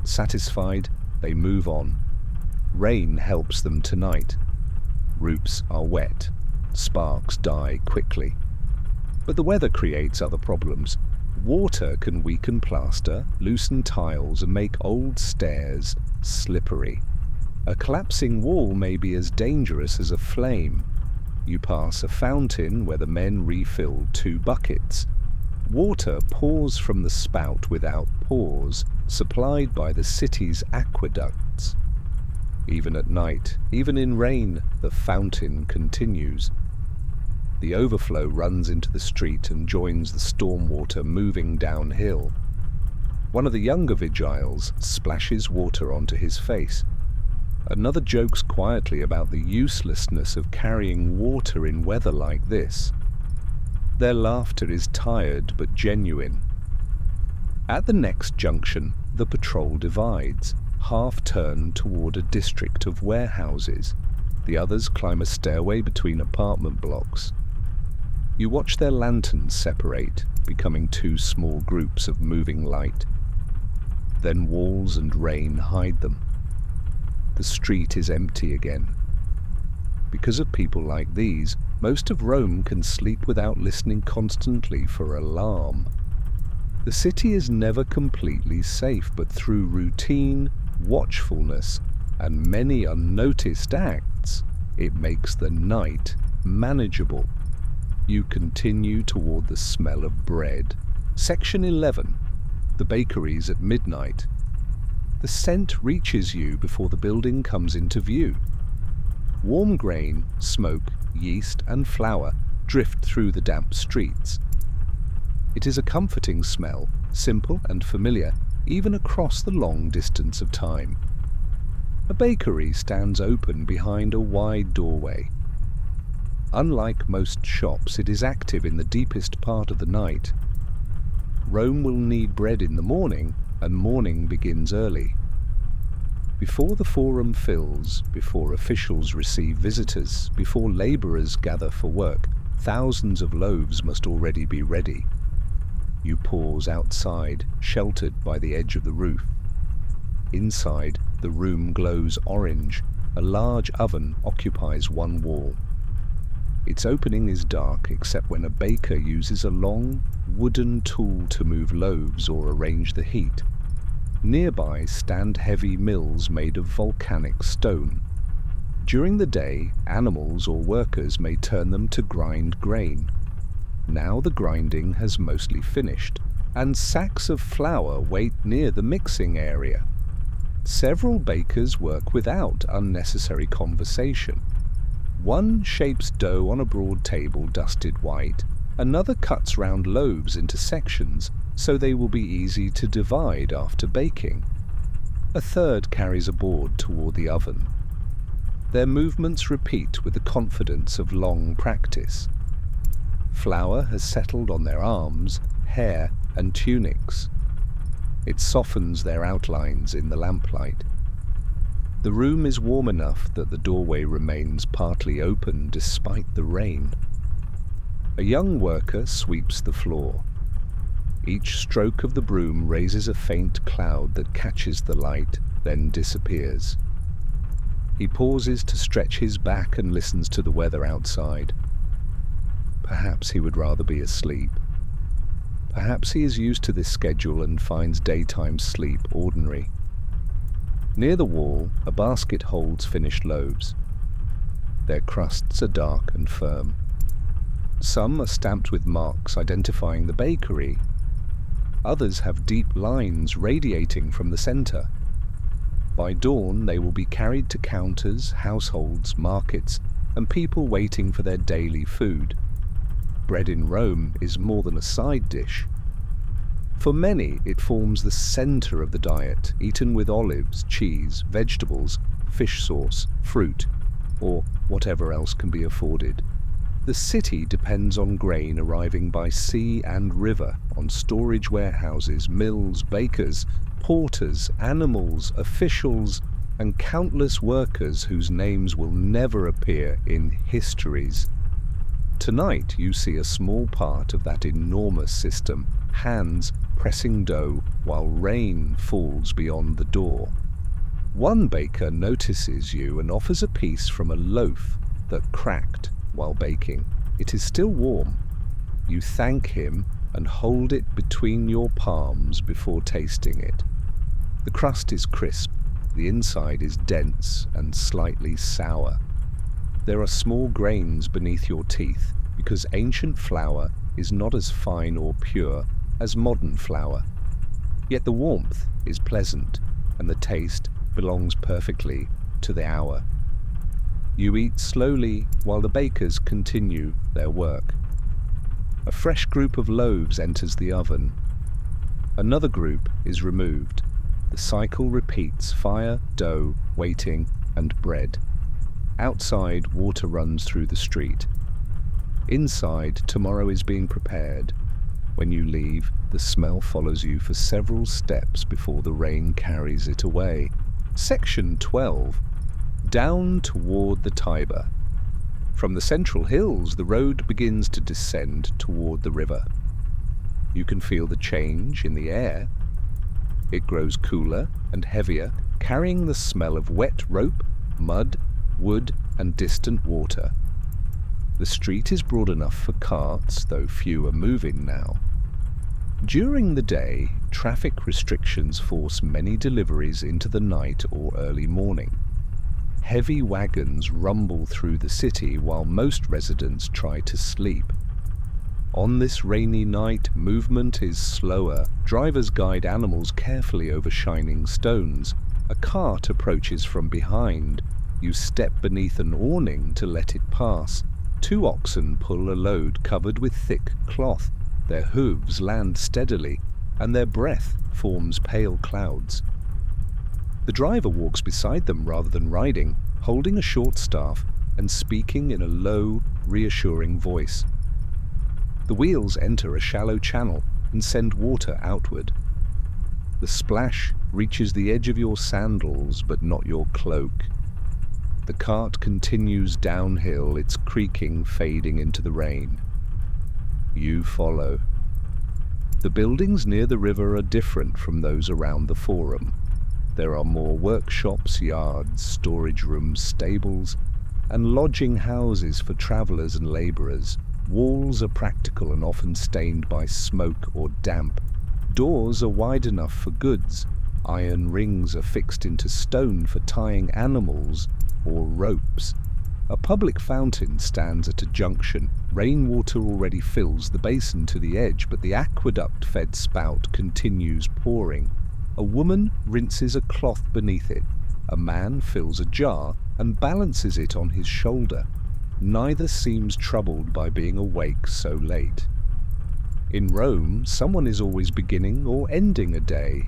Satisfied, they move on. Rain helps them tonight. Roofs are wet. Sparks die quickly. But the weather creates other problems. Water can weaken plaster, loosen tiles, and make old stairs slippery. A collapsing wall may be as dangerous as a flame. You pass a fountain where the men refill 2 buckets. Water pours from the spout without pause, supplied by the city's aqueducts. Even at night, even in rain, the fountain continues. The overflow runs into the street and joins the stormwater moving downhill. One of the younger vigiles splashes water onto his face. Another jokes quietly about the uselessness of carrying water in weather like this. Their laughter is tired but genuine. At the next junction, the patrol divides, half turned toward a district of warehouses. The others climb a stairway between apartment blocks. You watch their lanterns separate, becoming 2 small groups of moving light. Then walls and rain hide them. The street is empty again. Because of people like these, most of Rome can sleep without listening constantly for alarm. The city is never completely safe, but through routine, watchfulness, and many unnoticed acts, it makes the night manageable. You continue toward the smell of bread. Section 11. The bakeries at midnight. The scent reaches you before the building comes into view. Warm grain, smoke, yeast, and flour drift through the damp streets. It is a comforting smell, simple and familiar, even across the long distance of time. A bakery stands open behind a wide doorway. Unlike most shops, it is active in the deepest part of the night. Rome will need bread in the morning, and morning begins early. Before the forum fills, before officials receive visitors, before labourers gather for work, thousands of loaves must already be ready. You pause outside, sheltered by the edge of the roof. Inside, the room glows orange. A large oven occupies one wall. Its opening is dark except when a baker uses a long, wooden tool to move loaves or arrange the heat. Nearby stand heavy mills made of volcanic stone. During the day, animals or workers may turn them to grind grain. Now the grinding has mostly finished, and sacks of flour wait near the mixing area. Several bakers work without unnecessary conversation. One shapes dough on a broad table dusted white. Another cuts round loaves into sections so they will be easy to divide after baking. A third carries a board toward the oven. Their movements repeat with the confidence of long practice. Flour has settled on their arms, hair, and tunics. It softens their outlines in the lamplight. The room is warm enough that the doorway remains partly open despite the rain. A young worker sweeps the floor. Each stroke of the broom raises a faint cloud that catches the light, then disappears. He pauses to stretch his back and listens to the weather outside. Perhaps he would rather be asleep. Perhaps he is used to this schedule and finds daytime sleep ordinary. Near the wall, a basket holds finished loaves. Their crusts are dark and firm. Some are stamped with marks identifying the bakery. Others have deep lines radiating from the center. By dawn, they will be carried to counters, households, markets, and people waiting for their daily food. Bread in Rome is more than a side dish. For many, it forms the center of the diet, eaten with olives, cheese, vegetables, fish sauce, fruit, or whatever else can be afforded. The city depends on grain arriving by sea and river, on storage warehouses, mills, bakers, porters, animals, officials, and countless workers whose names will never appear in histories. Tonight you see a small part of that enormous system, hands pressing dough while rain falls beyond the door. One baker notices you and offers a piece from a loaf that cracked while baking. It is still warm. You thank him and hold it between your palms before tasting it. The crust is crisp, the inside is dense and slightly sour. There are small grains beneath your teeth because ancient flour is not as fine or pure as modern flour. Yet the warmth is pleasant and the taste belongs perfectly to the hour. You eat slowly while the bakers continue their work. A fresh group of loaves enters the oven. Another group is removed. The cycle repeats: fire, dough, waiting, and bread. Outside, water runs through the street. Inside, tomorrow is being prepared. When you leave, the smell follows you for several steps before the rain carries it away. Section 12. Down toward the Tiber. From the central hills, the road begins to descend toward the river. You can feel the change in the air. It grows cooler and heavier, carrying the smell of wet rope, mud, wood, and distant water. The street is broad enough for carts, though few are moving now. During the day, traffic restrictions force many deliveries into the night or early morning. Heavy wagons rumble through the city while most residents try to sleep. On this rainy night, movement is slower. Drivers guide animals carefully over shining stones. A cart approaches from behind. You step beneath an awning to let it pass. 2 oxen pull a load covered with thick cloth. Their hooves land steadily, and their breath forms pale clouds. The driver walks beside them rather than riding, holding a short staff and speaking in a low, reassuring voice. The wheels enter a shallow channel and send water outward. The splash reaches the edge of your sandals, but not your cloak. The cart continues downhill, its creaking fading into the rain. You follow. The buildings near the river are different from those around the forum. There are more workshops, yards, storage rooms, stables, and lodging houses for travelers and laborers. Walls are practical and often stained by smoke or damp. Doors are wide enough for goods. Iron rings are fixed into stone for tying animals or ropes. A public fountain stands at a junction. Rainwater already fills the basin to the edge, but the aqueduct-fed spout continues pouring. A woman rinses a cloth beneath it. A man fills a jar and balances it on his shoulder. Neither seems troubled by being awake so late. In Rome, someone is always beginning or ending a day.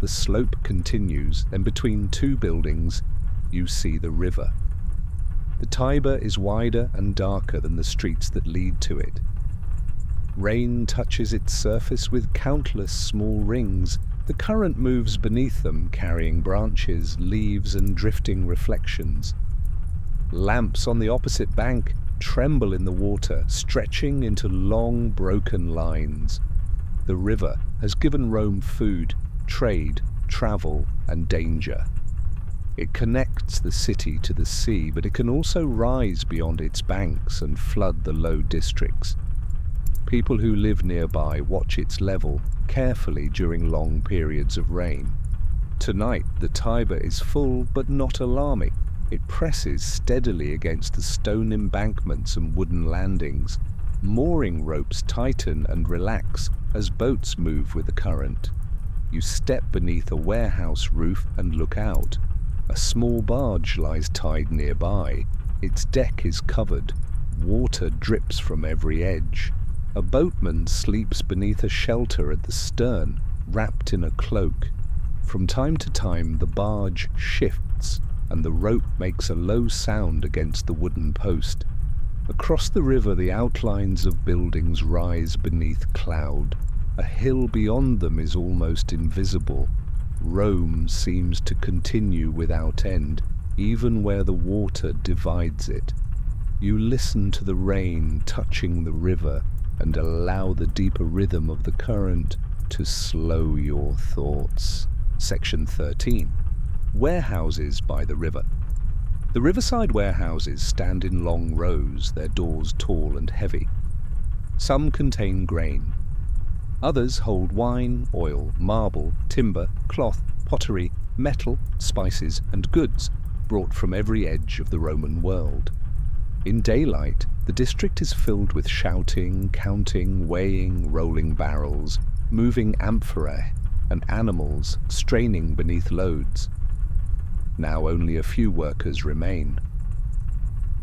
The slope continues, then between 2 buildings, you see the river. The Tiber is wider and darker than the streets that lead to it. Rain touches its surface with countless small rings. The current moves beneath them, carrying branches, leaves, and drifting reflections. Lamps on the opposite bank tremble in the water, stretching into long, broken lines. The river has given Rome food, trade, travel, and danger. It connects the city to the sea, but it can also rise beyond its banks and flood the low districts. People who live nearby watch its level carefully during long periods of rain. Tonight, the Tiber is full but not alarming. It presses steadily against the stone embankments and wooden landings. Mooring ropes tighten and relax as boats move with the current. You step beneath a warehouse roof and look out. A small barge lies tied nearby. Its deck is covered. Water drips from every edge. A boatman sleeps beneath a shelter at the stern, wrapped in a cloak. From time to time, the barge shifts, and the rope makes a low sound against the wooden post. Across the river, the outlines of buildings rise beneath cloud. A hill beyond them is almost invisible. Rome seems to continue without end, even where the water divides it. You listen to the rain touching the river and allow the deeper rhythm of the current to slow your thoughts. Section 13. Warehouses by the river. The riverside warehouses stand in long rows, their doors tall and heavy. Some contain grain. Others hold wine, oil, marble, timber, cloth, pottery, metal, spices, and goods brought from every edge of the Roman world. In daylight, the district is filled with shouting, counting, weighing, rolling barrels, moving amphorae, and animals straining beneath loads. Now only a few workers remain.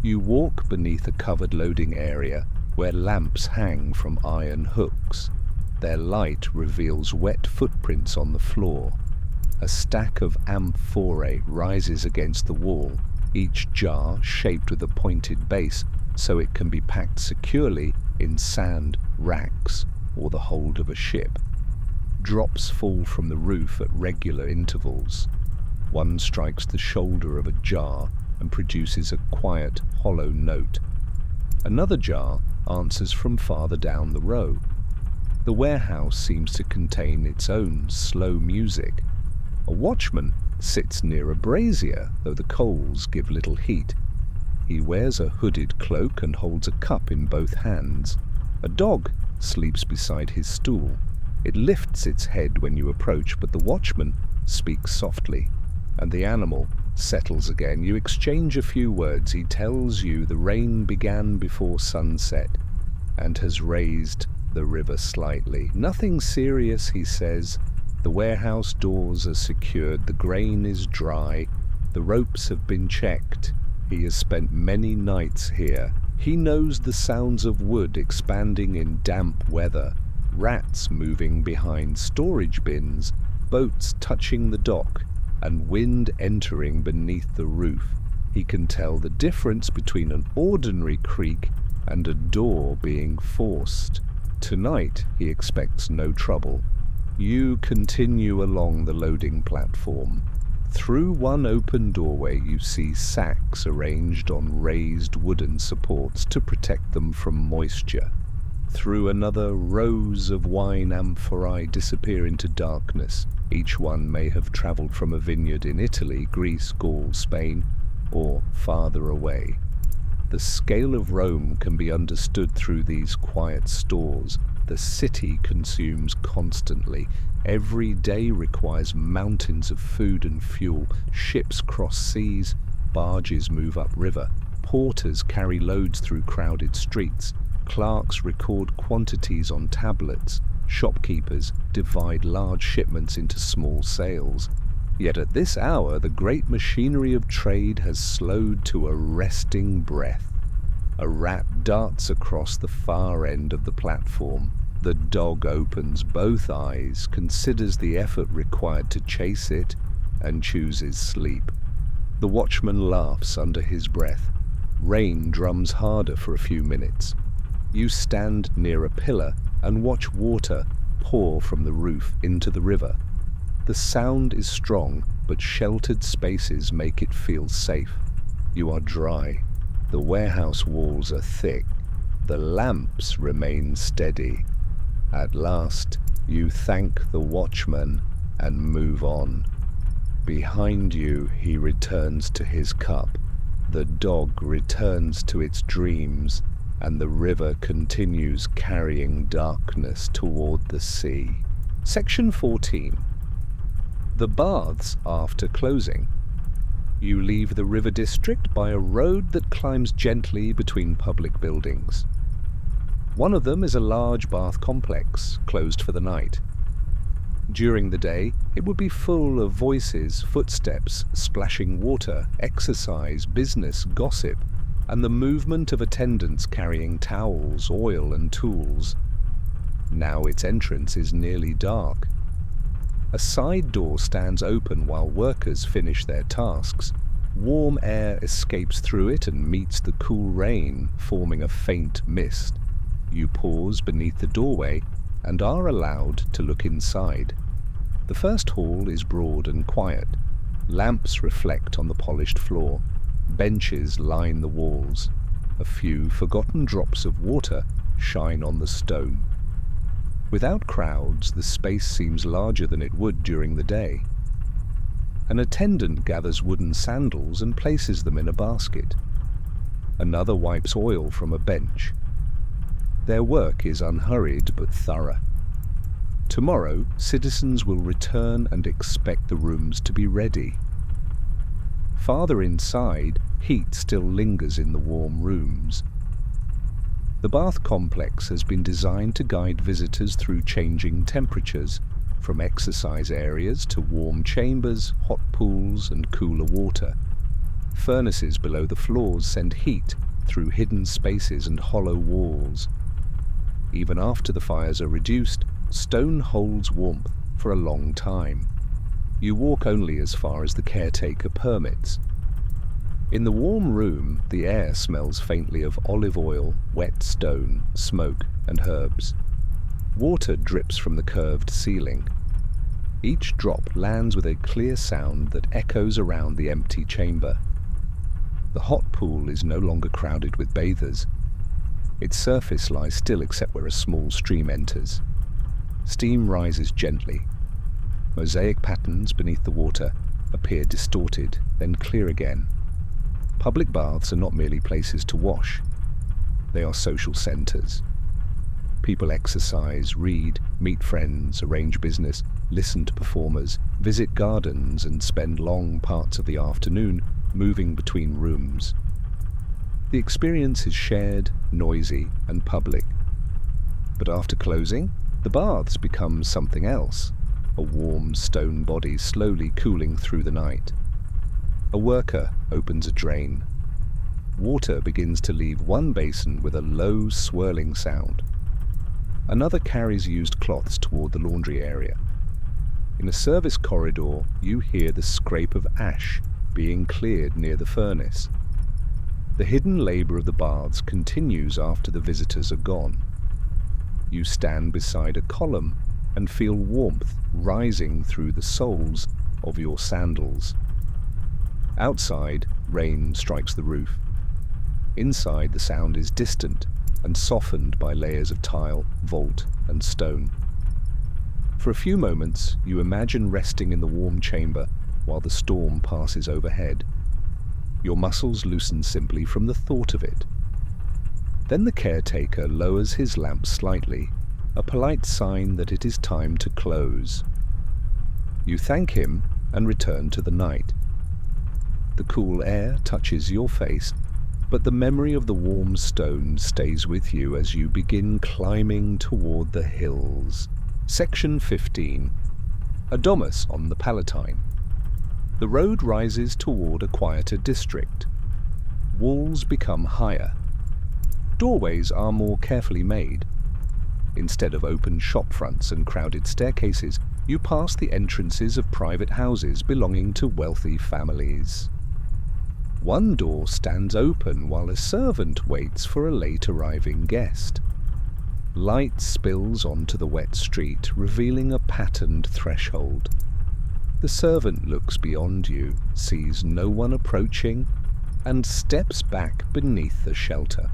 You walk beneath a covered loading area where lamps hang from iron hooks. Their light reveals wet footprints on the floor. A stack of amphorae rises against the wall, each jar shaped with a pointed base so it can be packed securely in sand racks or the hold of a ship. Drops fall from the roof at regular intervals. One strikes the shoulder of a jar and produces a quiet, hollow note. Another jar answers from farther down the row. The warehouse seems to contain its own slow music. A watchman sits near a brazier, though the coals give little heat. He wears a hooded cloak and holds a cup in both hands. A dog sleeps beside his stool. It lifts its head when you approach, but the watchman speaks softly, and the animal settles again. You exchange a few words. He tells you the rain began before sunset and has raised the river slightly. Nothing serious, he says. The warehouse doors are secured, the grain is dry, the ropes have been checked. He has spent many nights here. He knows the sounds of wood expanding in damp weather, rats moving behind storage bins, boats touching the dock, and wind entering beneath the roof. He can tell the difference between an ordinary creak and a door being forced. Tonight, he expects no trouble. You continue along the loading platform. Through one open doorway, you see sacks arranged on raised wooden supports to protect them from moisture. Through another, rows of wine amphorae disappear into darkness. Each one may have traveled from a vineyard in Italy, Greece, Gaul, Spain, or farther away. The scale of Rome can be understood through these quiet stores. The city consumes constantly. Every day requires mountains of food and fuel. Ships cross seas, barges move upriver. Porters carry loads through crowded streets. Clerks record quantities on tablets. Shopkeepers divide large shipments into small sales. Yet at this hour, the great machinery of trade has slowed to a resting breath. A rat darts across the far end of the platform. The dog opens both eyes, considers the effort required to chase it, and chooses sleep. The watchman laughs under his breath. Rain drums harder for a few minutes. You stand near a pillar and watch water pour from the roof into the river. The sound is strong, but sheltered spaces make it feel safe. You are dry. The warehouse walls are thick. The lamps remain steady. At last, you thank the watchman and move on. Behind you, he returns to his cup. The dog returns to its dreams. and the river continues carrying darkness toward the sea. Section 14. The baths after closing. You leave the river district by a road that climbs gently between public buildings. One of them is a large bath complex, closed for the night. During the day, it would be full of voices, footsteps, splashing water, exercise, business, gossip, and the movement of attendants carrying towels, oil, and tools. Now its entrance is nearly dark. A side door stands open while workers finish their tasks. Warm air escapes through it and meets the cool rain, forming a faint mist. You pause beneath the doorway and are allowed to look inside. The first hall is broad and quiet. Lamps reflect on the polished floor. Benches line the walls. A few forgotten drops of water shine on the stone. Without crowds, the space seems larger than it would during the day. An attendant gathers wooden sandals and places them in a basket. Another wipes oil from a bench. Their work is unhurried but thorough. Tomorrow, citizens will return and expect the rooms to be ready. Farther inside, heat still lingers in the warm rooms. The bath complex has been designed to guide visitors through changing temperatures, from exercise areas to warm chambers, hot pools, and cooler water. Furnaces below the floors send heat through hidden spaces and hollow walls. Even after the fires are reduced, stone holds warmth for a long time. You walk only as far as the caretaker permits. In the warm room, the air smells faintly of olive oil, wet stone, smoke, and herbs. Water drips from the curved ceiling. Each drop lands with a clear sound that echoes around the empty chamber. The hot pool is no longer crowded with bathers. Its surface lies still except where a small stream enters. Steam rises gently. Mosaic patterns beneath the water appear distorted, then clear again. Public baths are not merely places to wash. They are social centers. People exercise, read, meet friends, arrange business, listen to performers, visit gardens, and spend long parts of the afternoon moving between rooms. The experience is shared, noisy, and public. But after closing, the baths become something else, a warm stone body slowly cooling through the night. A worker opens a drain. Water begins to leave one basin with a low, swirling sound. Another carries used cloths toward the laundry area. In a service corridor, you hear the scrape of ash being cleared near the furnace. The hidden labor of the baths continues after the visitors are gone. You stand beside a column and feel warmth rising through the soles of your sandals. Outside, rain strikes the roof. Inside, the sound is distant and softened by layers of tile, vault, and stone. For a few moments, you imagine resting in the warm chamber while the storm passes overhead. Your muscles loosen simply from the thought of it. Then the caretaker lowers his lamp slightly, a polite sign that it is time to close. You thank him and return to the night. The cool air touches your face, but the memory of the warm stone stays with you as you begin climbing toward the hills. Section 15. A domus on the Palatine. The road rises toward a quieter district. Walls become higher. Doorways are more carefully made. Instead of open shop fronts and crowded staircases, you pass the entrances of private houses belonging to wealthy families. One door stands open while a servant waits for a late arriving guest. Light spills onto the wet street, revealing a patterned threshold. The servant looks beyond you, sees no one approaching, and steps back beneath the shelter.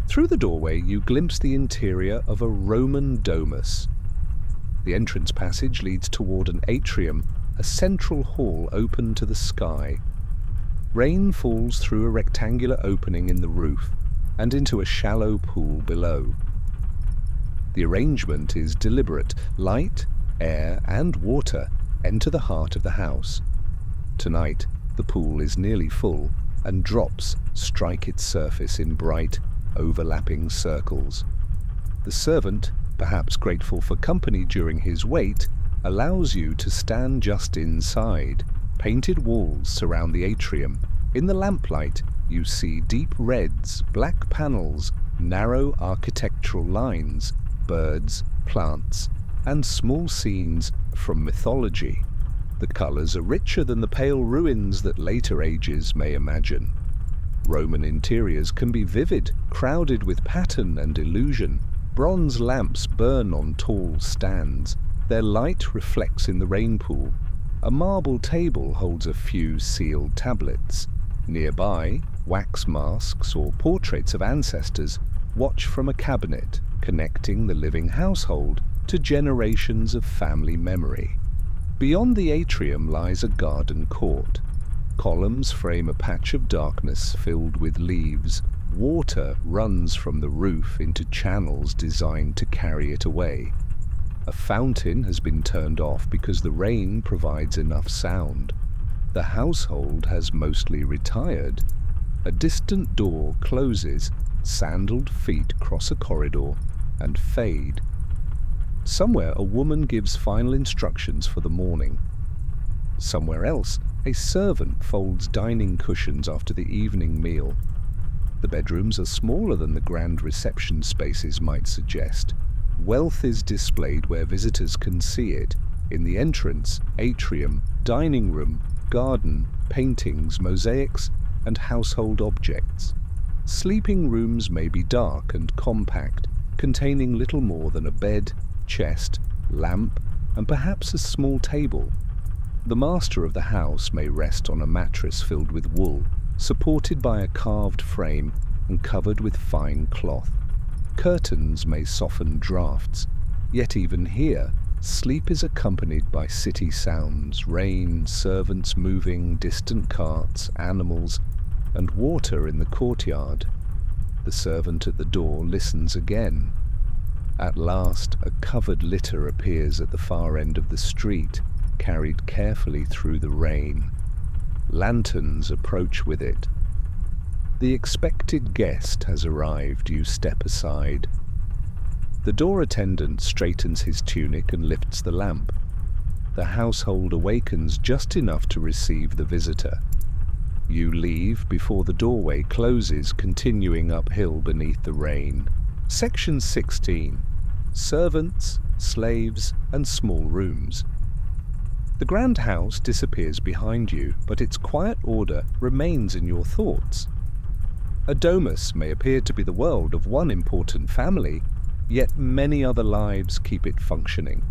Through the doorway, you glimpse the interior of a Roman domus. The entrance passage leads toward an atrium, a central hall open to the sky. Rain falls through a rectangular opening in the roof, and into a shallow pool below. The arrangement is deliberate. Light, air, and water enter the heart of the house. Tonight, the pool is nearly full, and drops strike its surface in bright, overlapping circles. The servant, perhaps grateful for company during his wait, allows you to stand just inside. Painted walls surround the atrium. In the lamplight, you see deep reds, black panels, narrow architectural lines, birds, plants, and small scenes from mythology. The colours are richer than the pale ruins that later ages may imagine. Roman interiors can be vivid, crowded with pattern and illusion. Bronze lamps burn on tall stands. Their light reflects in the rain pool. A marble table holds a few sealed tablets. Nearby, wax masks or portraits of ancestors watch from a cabinet, connecting the living household to generations of family memory. Beyond the atrium lies a garden court. Columns frame a patch of darkness filled with leaves. Water runs from the roof into channels designed to carry it away. A fountain has been turned off because the rain provides enough sound. The household has mostly retired. A distant door closes. Sandaled feet cross a corridor and fade. Somewhere a woman gives final instructions for the morning. Somewhere else, a servant folds dining cushions after the evening meal. The bedrooms are smaller than the grand reception spaces might suggest. Wealth is displayed where visitors can see it, in the entrance, atrium, dining room, garden, paintings, mosaics, and household objects. Sleeping rooms may be dark and compact, containing little more than a bed, chest, lamp, and perhaps a small table. The master of the house may rest on a mattress filled with wool, supported by a carved frame and covered with fine cloth. Curtains may soften drafts, yet even here, sleep is accompanied by city sounds, rain, servants moving, distant carts, animals, and water in the courtyard. The servant at the door listens again. At last, a covered litter appears at the far end of the street, carried carefully through the rain. Lanterns approach with it. The expected guest has arrived. You step aside. The door attendant straightens his tunic and lifts the lamp. The household awakens just enough to receive the visitor. You leave before the doorway closes, continuing uphill beneath the rain. Section 16. Servants, slaves, and small rooms. The grand house disappears behind you, but its quiet order remains in your thoughts. A domus may appear to be the world of one important family, yet many other lives keep it functioning.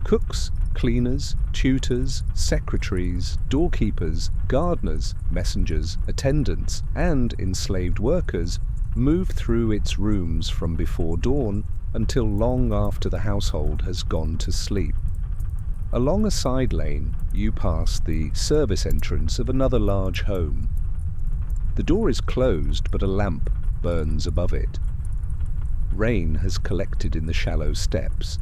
Cooks, cleaners, tutors, secretaries, doorkeepers, gardeners, messengers, attendants, and enslaved workers move through its rooms from before dawn until long after the household has gone to sleep. Along a side lane, you pass the service entrance of another large home. The door is closed, but a lamp burns above it. Rain has collected in the shallow steps.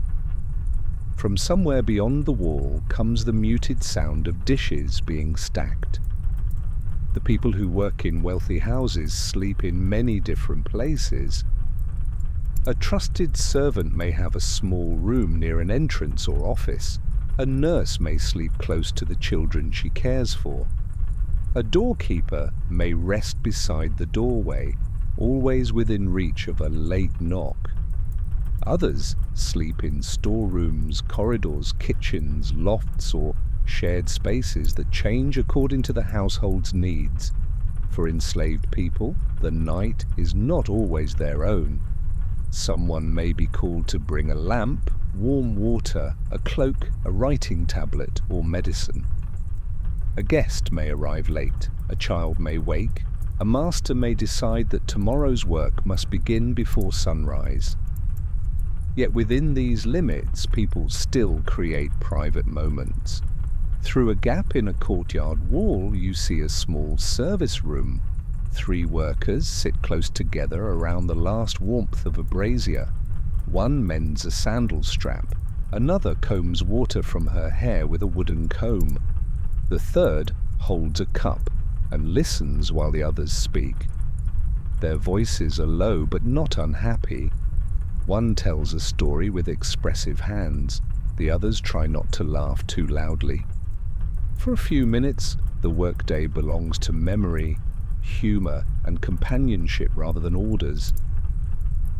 From somewhere beyond the wall comes the muted sound of dishes being stacked. The people who work in wealthy houses sleep in many different places. A trusted servant may have a small room near an entrance or office. A nurse may sleep close to the children she cares for. A doorkeeper may rest beside the doorway, always within reach of a late knock. Others sleep in storerooms, corridors, kitchens, lofts, or shared spaces that change according to the household's needs. For enslaved people, the night is not always their own. Someone may be called to bring a lamp, warm water, a cloak, a writing tablet, or medicine. A guest may arrive late, a child may wake, a master may decide that tomorrow's work must begin before sunrise. Yet within these limits, people still create private moments. Through a gap in a courtyard wall, you see a small service room. 3 workers sit close together around the last warmth of a brazier. One mends a sandal strap, another combs water from her hair with a wooden comb. The third holds a cup and listens while the others speak. Their voices are low but not unhappy. One tells a story with expressive hands. The others try not to laugh too loudly. For a few minutes, the workday belongs to memory, humor, and companionship rather than orders.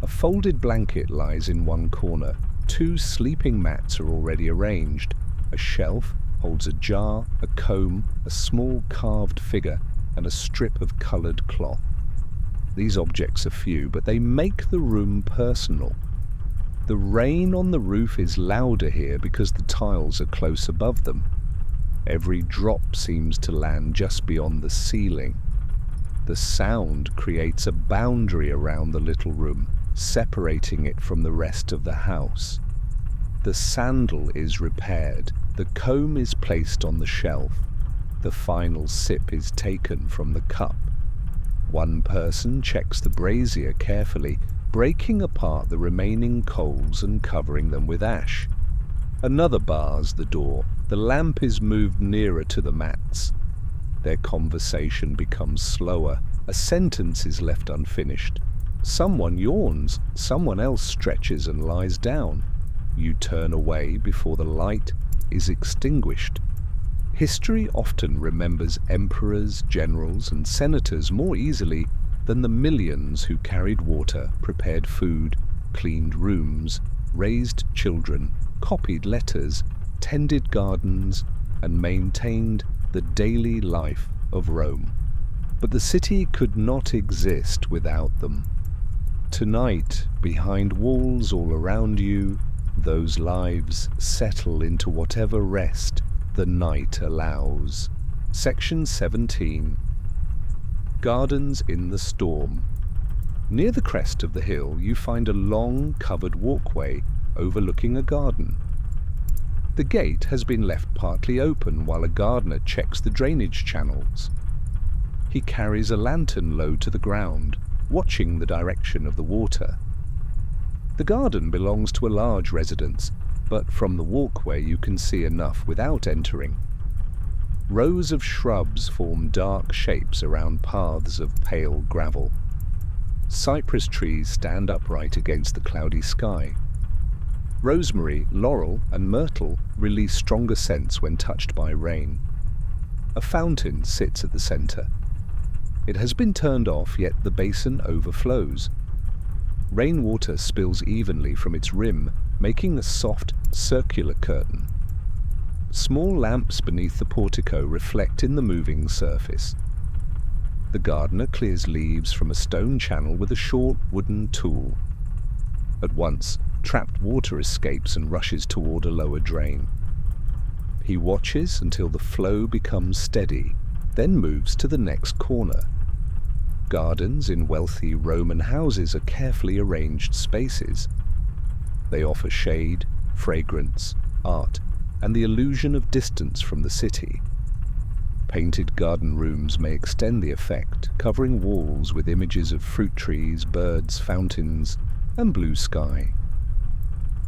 A folded blanket lies in one corner. 2 sleeping mats are already arranged. A shelf holds a jar, a comb, a small carved figure, and a strip of colored cloth. These objects are few, but they make the room personal. The rain on the roof is louder here because the tiles are close above them. Every drop seems to land just beyond the ceiling. The sound creates a boundary around the little room, separating it from the rest of the house. The sandal is repaired. The comb is placed on the shelf. The final sip is taken from the cup. One person checks the brazier carefully, breaking apart the remaining coals and covering them with ash. Another bars the door. The lamp is moved nearer to the mats. Their conversation becomes slower. A sentence is left unfinished. Someone yawns. Someone else stretches and lies down. You turn away before the light is extinguished. History often remembers emperors, generals, and senators more easily than the millions who carried water, prepared food, cleaned rooms, raised children, copied letters, tended gardens, and maintained the daily life of Rome. But the city could not exist without them. Tonight, behind walls all around you, those lives settle into whatever rest the night allows. Section 17. Gardens in the Storm. Near the crest of the hill you find a long covered walkway overlooking a garden. The gate has been left partly open while a gardener checks the drainage channels. He carries a lantern low to the ground, watching the direction of the water. The garden belongs to a large residence, but from the walkway you can see enough without entering. Rows of shrubs form dark shapes around paths of pale gravel. Cypress trees stand upright against the cloudy sky. Rosemary, laurel, and myrtle release stronger scents when touched by rain. A fountain sits at the center. It has been turned off, yet the basin overflows. Rainwater spills evenly from its rim, making a soft, circular curtain. Small lamps beneath the portico reflect in the moving surface. The gardener clears leaves from a stone channel with a short wooden tool. At once, trapped water escapes and rushes toward a lower drain. He watches until the flow becomes steady, then moves to the next corner. Gardens in wealthy Roman houses are carefully arranged spaces. They offer shade, fragrance, art, and the illusion of distance from the city. Painted garden rooms may extend the effect, covering walls with images of fruit trees, birds, fountains, and blue sky.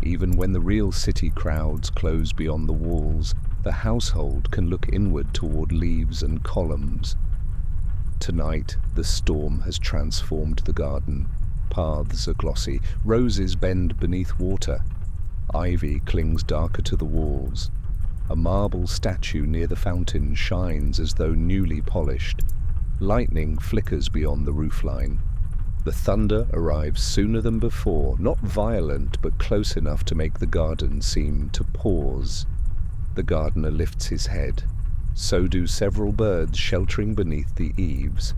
Even when the real city crowds close beyond the walls, the household can look inward toward leaves and columns. Tonight, the storm has transformed the garden. Paths are glossy, roses bend beneath water. Ivy clings darker to the walls. A marble statue near the fountain shines as though newly polished. Lightning flickers beyond the roofline. The thunder arrives sooner than before, not violent but close enough to make the garden seem to pause. The gardener lifts his head. So do several birds sheltering beneath the eaves.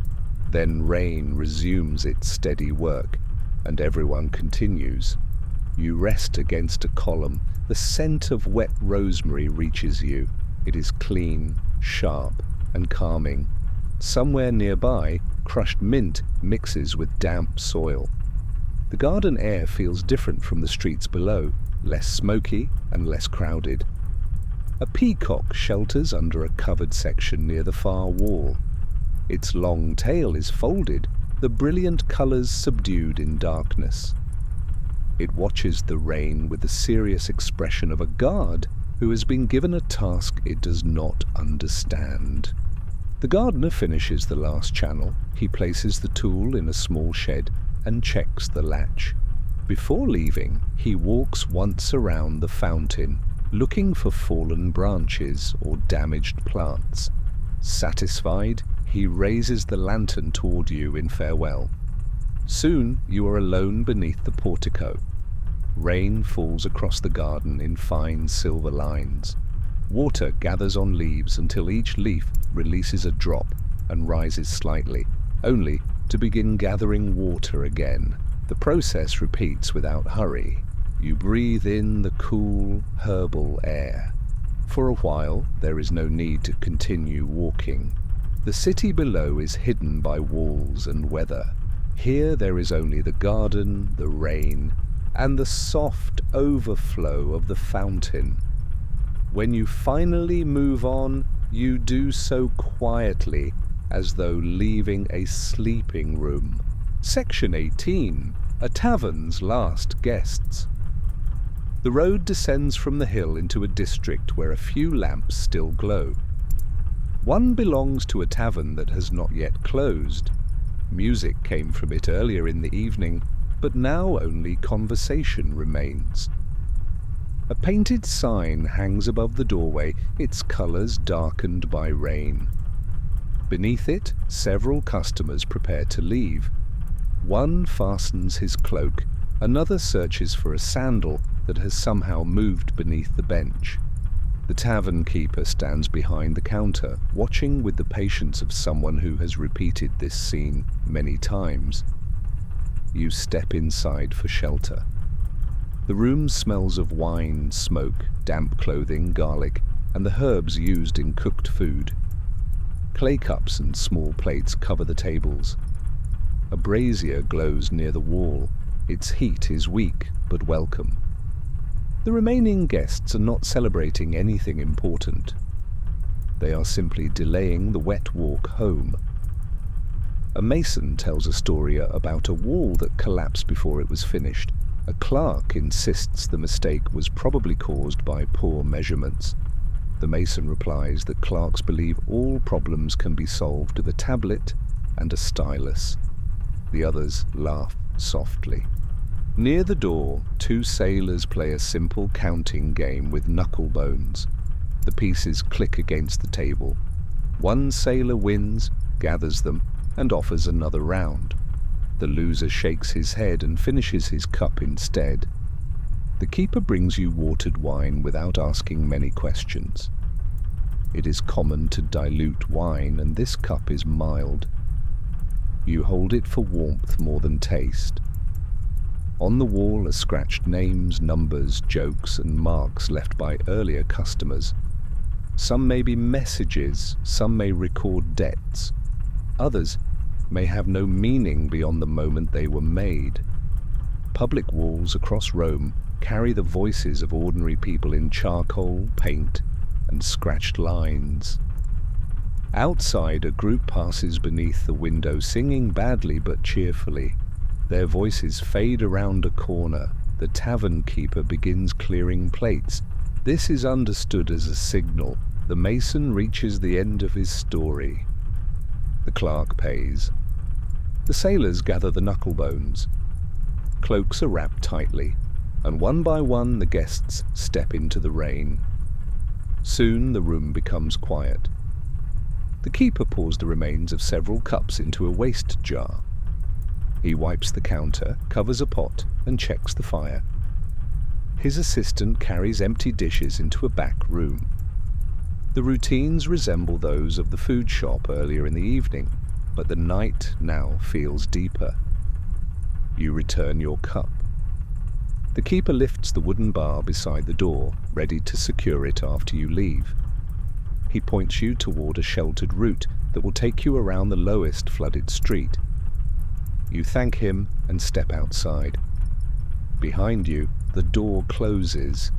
Then rain resumes its steady work, and everyone continues. You rest against a column. The scent of wet rosemary reaches you. It is clean, sharp, and calming. Somewhere nearby, crushed mint mixes with damp soil. The garden air feels different from the streets below, less smoky and less crowded. A peacock shelters under a covered section near the far wall. Its long tail is folded, the brilliant colors subdued in darkness. It watches the rain with the serious expression of a guard who has been given a task it does not understand. The gardener finishes the last channel. He places the tool in a small shed and checks the latch. Before leaving, he walks once around the fountain, looking for fallen branches or damaged plants. Satisfied, he raises the lantern toward you in farewell. Soon you are alone beneath the portico. Rain falls across the garden in fine silver lines. Water gathers on leaves until each leaf releases a drop and rises slightly, only to begin gathering water again. The process repeats without hurry. You breathe in the cool, herbal air. For a while, there is no need to continue walking. The city below is hidden by walls and weather. Here there is only the garden, the rain, and the soft overflow of the fountain. When you finally move on, you do so quietly, as though leaving a sleeping room. Section 18. A tavern's last guests. The road descends from the hill into a district where a few lamps still glow. One belongs to a tavern that has not yet closed. Music came from it earlier in the evening, but now only conversation remains. A painted sign hangs above the doorway, its colors darkened by rain. Beneath it, several customers prepare to leave. One fastens his cloak, another searches for a sandal that has somehow moved beneath the bench. The tavern keeper stands behind the counter, watching with the patience of someone who has repeated this scene many times. You step inside for shelter. The room smells of wine, smoke, damp clothing, garlic, and the herbs used in cooked food. Clay cups and small plates cover the tables. A brazier glows near the wall. Its heat is weak but welcome. The remaining guests are not celebrating anything important. They are simply delaying the wet walk home. A mason tells a story about a wall that collapsed before it was finished. A clerk insists the mistake was probably caused by poor measurements. The mason replies that clerks believe all problems can be solved with a tablet and a stylus. The others laugh softly. Near the door, two sailors play a simple counting game with knuckle bones. The pieces click against the table. One sailor wins, gathers them, and offers another round. The loser shakes his head and finishes his cup instead. The keeper brings you watered wine without asking many questions. It is common to dilute wine, and this cup is mild. You hold it for warmth more than taste. On the wall are scratched names, numbers, jokes, and marks left by earlier customers. Some may be messages, some may record debts. Others may have no meaning beyond the moment they were made. Public walls across Rome carry the voices of ordinary people in charcoal, paint, and scratched lines. Outside, a group passes beneath the window, singing badly but cheerfully. Their voices fade around a corner. The tavern keeper begins clearing plates. This is understood as a signal. The mason reaches the end of his story. The clerk pays. The sailors gather the knuckle bones. Cloaks are wrapped tightly, and one by one the guests step into the rain. Soon the room becomes quiet. The keeper pours the remains of several cups into a waste jar. He wipes the counter, covers a pot, and checks the fire. His assistant carries empty dishes into a back room. The routines resemble those of the food shop earlier in the evening, but the night now feels deeper. You return your cup. The keeper lifts the wooden bar beside the door, ready to secure it after you leave. He points you toward a sheltered route that will take you around the lowest flooded street. You thank him and step outside. Behind you, the door closes.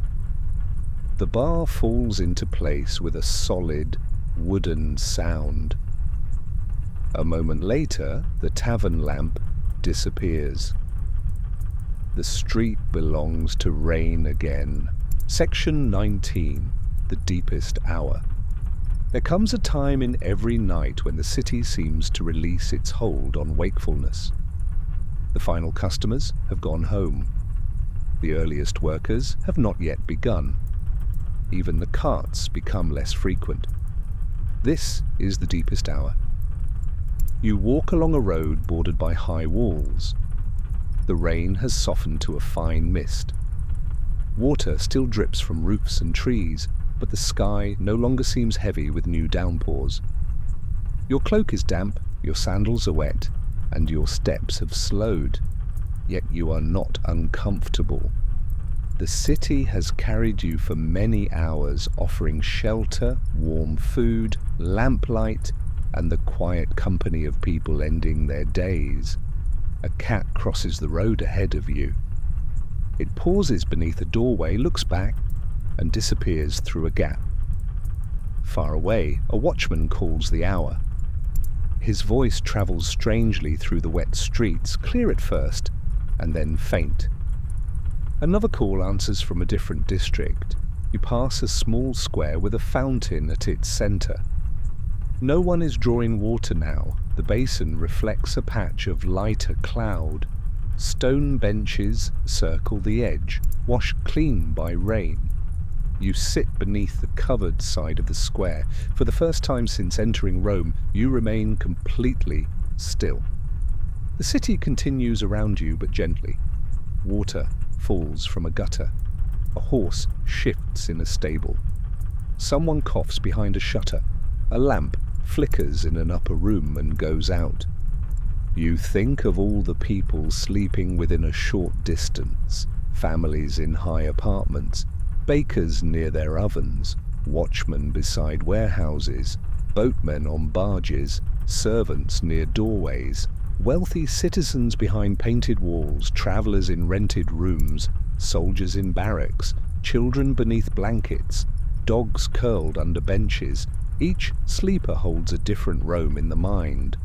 The bar falls into place with a solid, wooden sound. A moment later, the tavern lamp disappears. The street belongs to rain again. Section 19. The deepest hour. There comes a time in every night when the city seems to release its hold on wakefulness. The final customers have gone home. The earliest workers have not yet begun. Even the carts become less frequent. This is the deepest hour. You walk along a road bordered by high walls. The rain has softened to a fine mist. Water still drips from roofs and trees, but the sky no longer seems heavy with new downpours. Your cloak is damp, your sandals are wet, and your steps have slowed. Yet you are not uncomfortable. The city has carried you for many hours, offering shelter, warm food, lamplight, and the quiet company of people ending their days. A cat crosses the road ahead of you. It pauses beneath a doorway, looks back, and disappears through a gap. Far away, a watchman calls the hour. His voice travels strangely through the wet streets, clear at first, and then faint. Another call answers from a different district. You pass a small square with a fountain at its center. No one is drawing water now. The basin reflects a patch of lighter cloud. Stone benches circle the edge, washed clean by rain. You sit beneath the covered side of the square. For the first time since entering Rome, you remain completely still. The city continues around you, but gently. Water falls from a gutter. A horse shifts in a stable. Someone coughs behind a shutter. A lamp flickers in an upper room and goes out. You think of all the people sleeping within a short distance, families in high apartments, bakers near their ovens, watchmen beside warehouses, boatmen on barges, servants near doorways, wealthy citizens behind painted walls, travelers in rented rooms, soldiers in barracks, children beneath blankets, dogs curled under benches. Each sleeper holds a different Rome in the mind.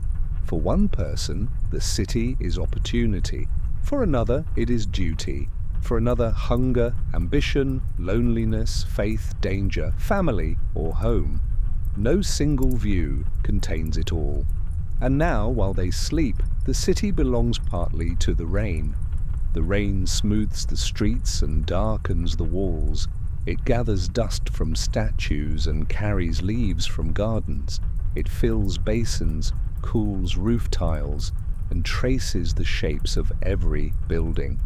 For one person, the city is opportunity. For another, it is duty. For another, hunger, ambition, loneliness, faith, danger, family, or home. No single view contains it all. And now, while they sleep, the city belongs partly to the rain. The rain smooths the streets and darkens the walls. It gathers dust from statues and carries leaves from gardens. It fills basins, cools roof tiles, and traces the shapes of every building.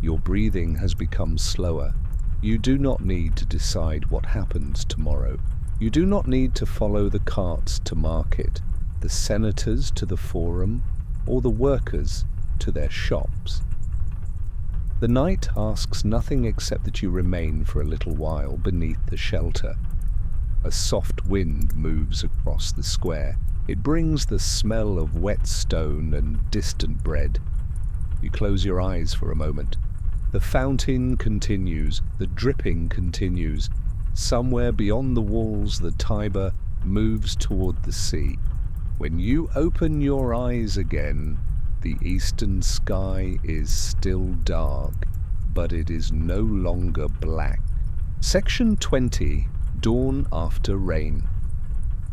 Your breathing has become slower. You do not need to decide what happens tomorrow. You do not need to follow the carts to market, the senators to the forum, or the workers to their shops. The night asks nothing except that you remain for a little while beneath the shelter. A soft wind moves across the square. It brings the smell of wet stone and distant bread. You close your eyes for a moment. The fountain continues, the dripping continues. Somewhere beyond the walls, the Tiber moves toward the sea. When you open your eyes again, the eastern sky is still dark, but it is no longer black. Section 20. Dawn after rain.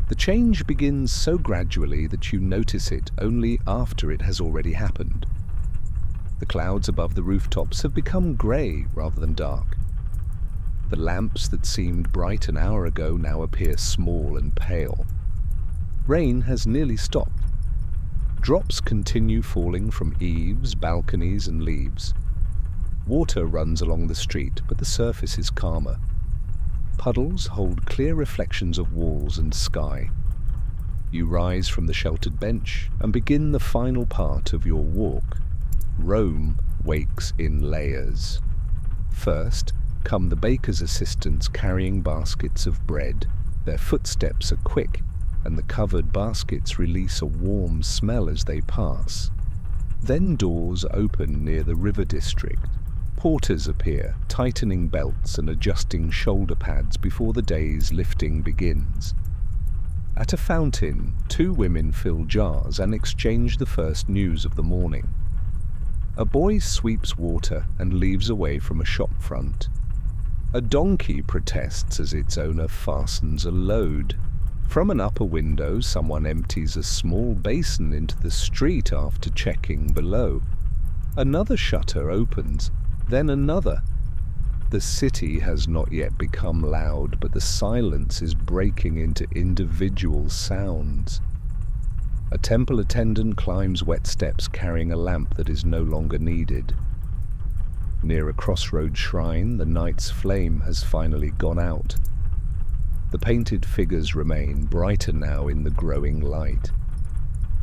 The change begins so gradually that you notice it only after it has already happened. The clouds above the rooftops have become grey rather than dark. The lamps that seemed bright an hour ago now appear small and pale. Rain has nearly stopped. Drops continue falling from eaves, balconies, and leaves. Water runs along the street, but the surface is calmer. Puddles hold clear reflections of walls and sky. You rise from the sheltered bench and begin the final part of your walk. Rome wakes in layers. First come the baker's assistants carrying baskets of bread. Their footsteps are quick, and the covered baskets release a warm smell as they pass. Then doors open near the river district. Porters appear, tightening belts and adjusting shoulder pads before the day's lifting begins. At a fountain, two women fill jars and exchange the first news of the morning. A boy sweeps water and leaves away from a shop front. A donkey protests as its owner fastens a load. From an upper window, someone empties a small basin into the street after checking below. Another shutter opens, then another. The city has not yet become loud, but the silence is breaking into individual sounds. A temple attendant climbs wet steps carrying a lamp that is no longer needed. Near a crossroads shrine, the night's flame has finally gone out. The painted figures remain, brighter now in the growing light.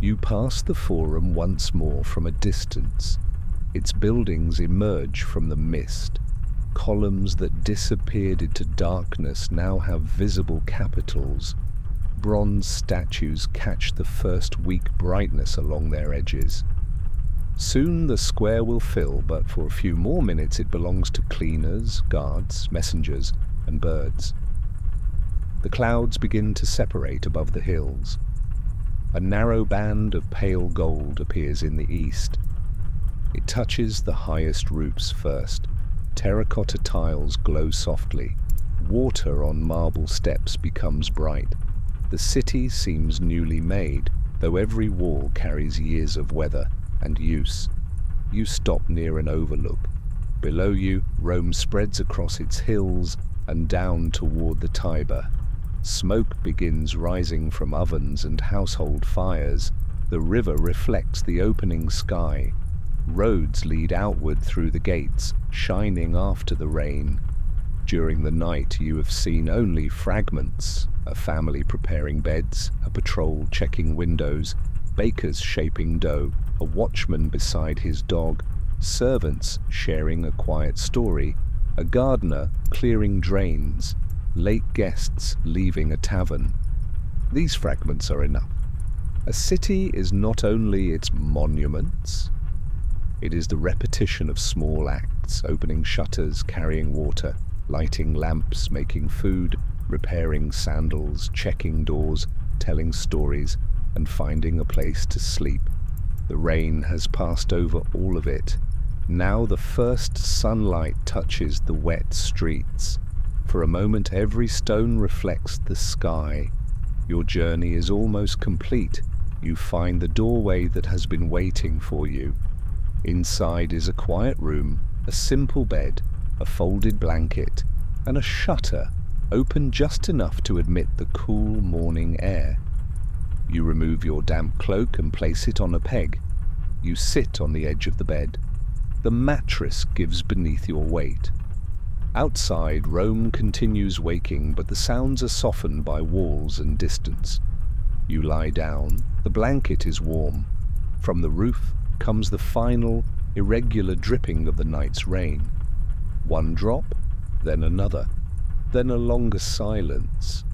You pass the forum once more from a distance. Its buildings emerge from the mist. Columns that disappeared into darkness now have visible capitals. Bronze statues catch the first weak brightness along their edges. Soon the square will fill, but for a few more minutes it belongs to cleaners, guards, messengers, and birds. The clouds begin to separate above the hills. A narrow band of pale gold appears in the east. It touches the highest roofs first. Terracotta tiles glow softly. Water on marble steps becomes bright. The city seems newly made, though every wall carries years of weather and use. You stop near an overlook. Below you, Rome spreads across its hills and down toward the Tiber. Smoke begins rising from ovens and household fires. The river reflects the opening sky. Roads lead outward through the gates, shining after the rain. During the night you have seen only fragments: a family preparing beds, a patrol checking windows, bakers shaping dough, a watchman beside his dog, servants sharing a quiet story, a gardener clearing drains, late guests leaving a tavern. These fragments are enough. A city is not only its monuments, it is the repetition of small acts: opening shutters, carrying water, lighting lamps, making food, repairing sandals, checking doors, telling stories, and finding a place to sleep. The rain has passed over all of it. Now the first sunlight touches the wet streets. For a moment every stone reflects the sky. Your journey is almost complete. You find the doorway that has been waiting for you. Inside is a quiet room, a simple bed, a folded blanket, and a shutter open just enough to admit the cool morning air. You remove your damp cloak and place it on a peg. You sit on the edge of the bed. The mattress gives beneath your weight. Outside, Rome continues waking, but the sounds are softened by walls and distance. You lie down. The blanket is warm. From the roof comes the final, irregular dripping of the night's rain. One drop, then another, then a longer silence.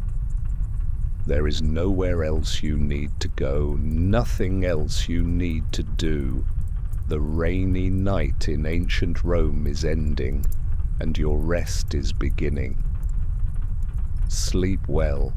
There is nowhere else you need to go, nothing else you need to do. The rainy night in ancient Rome is ending, and your rest is beginning. Sleep well.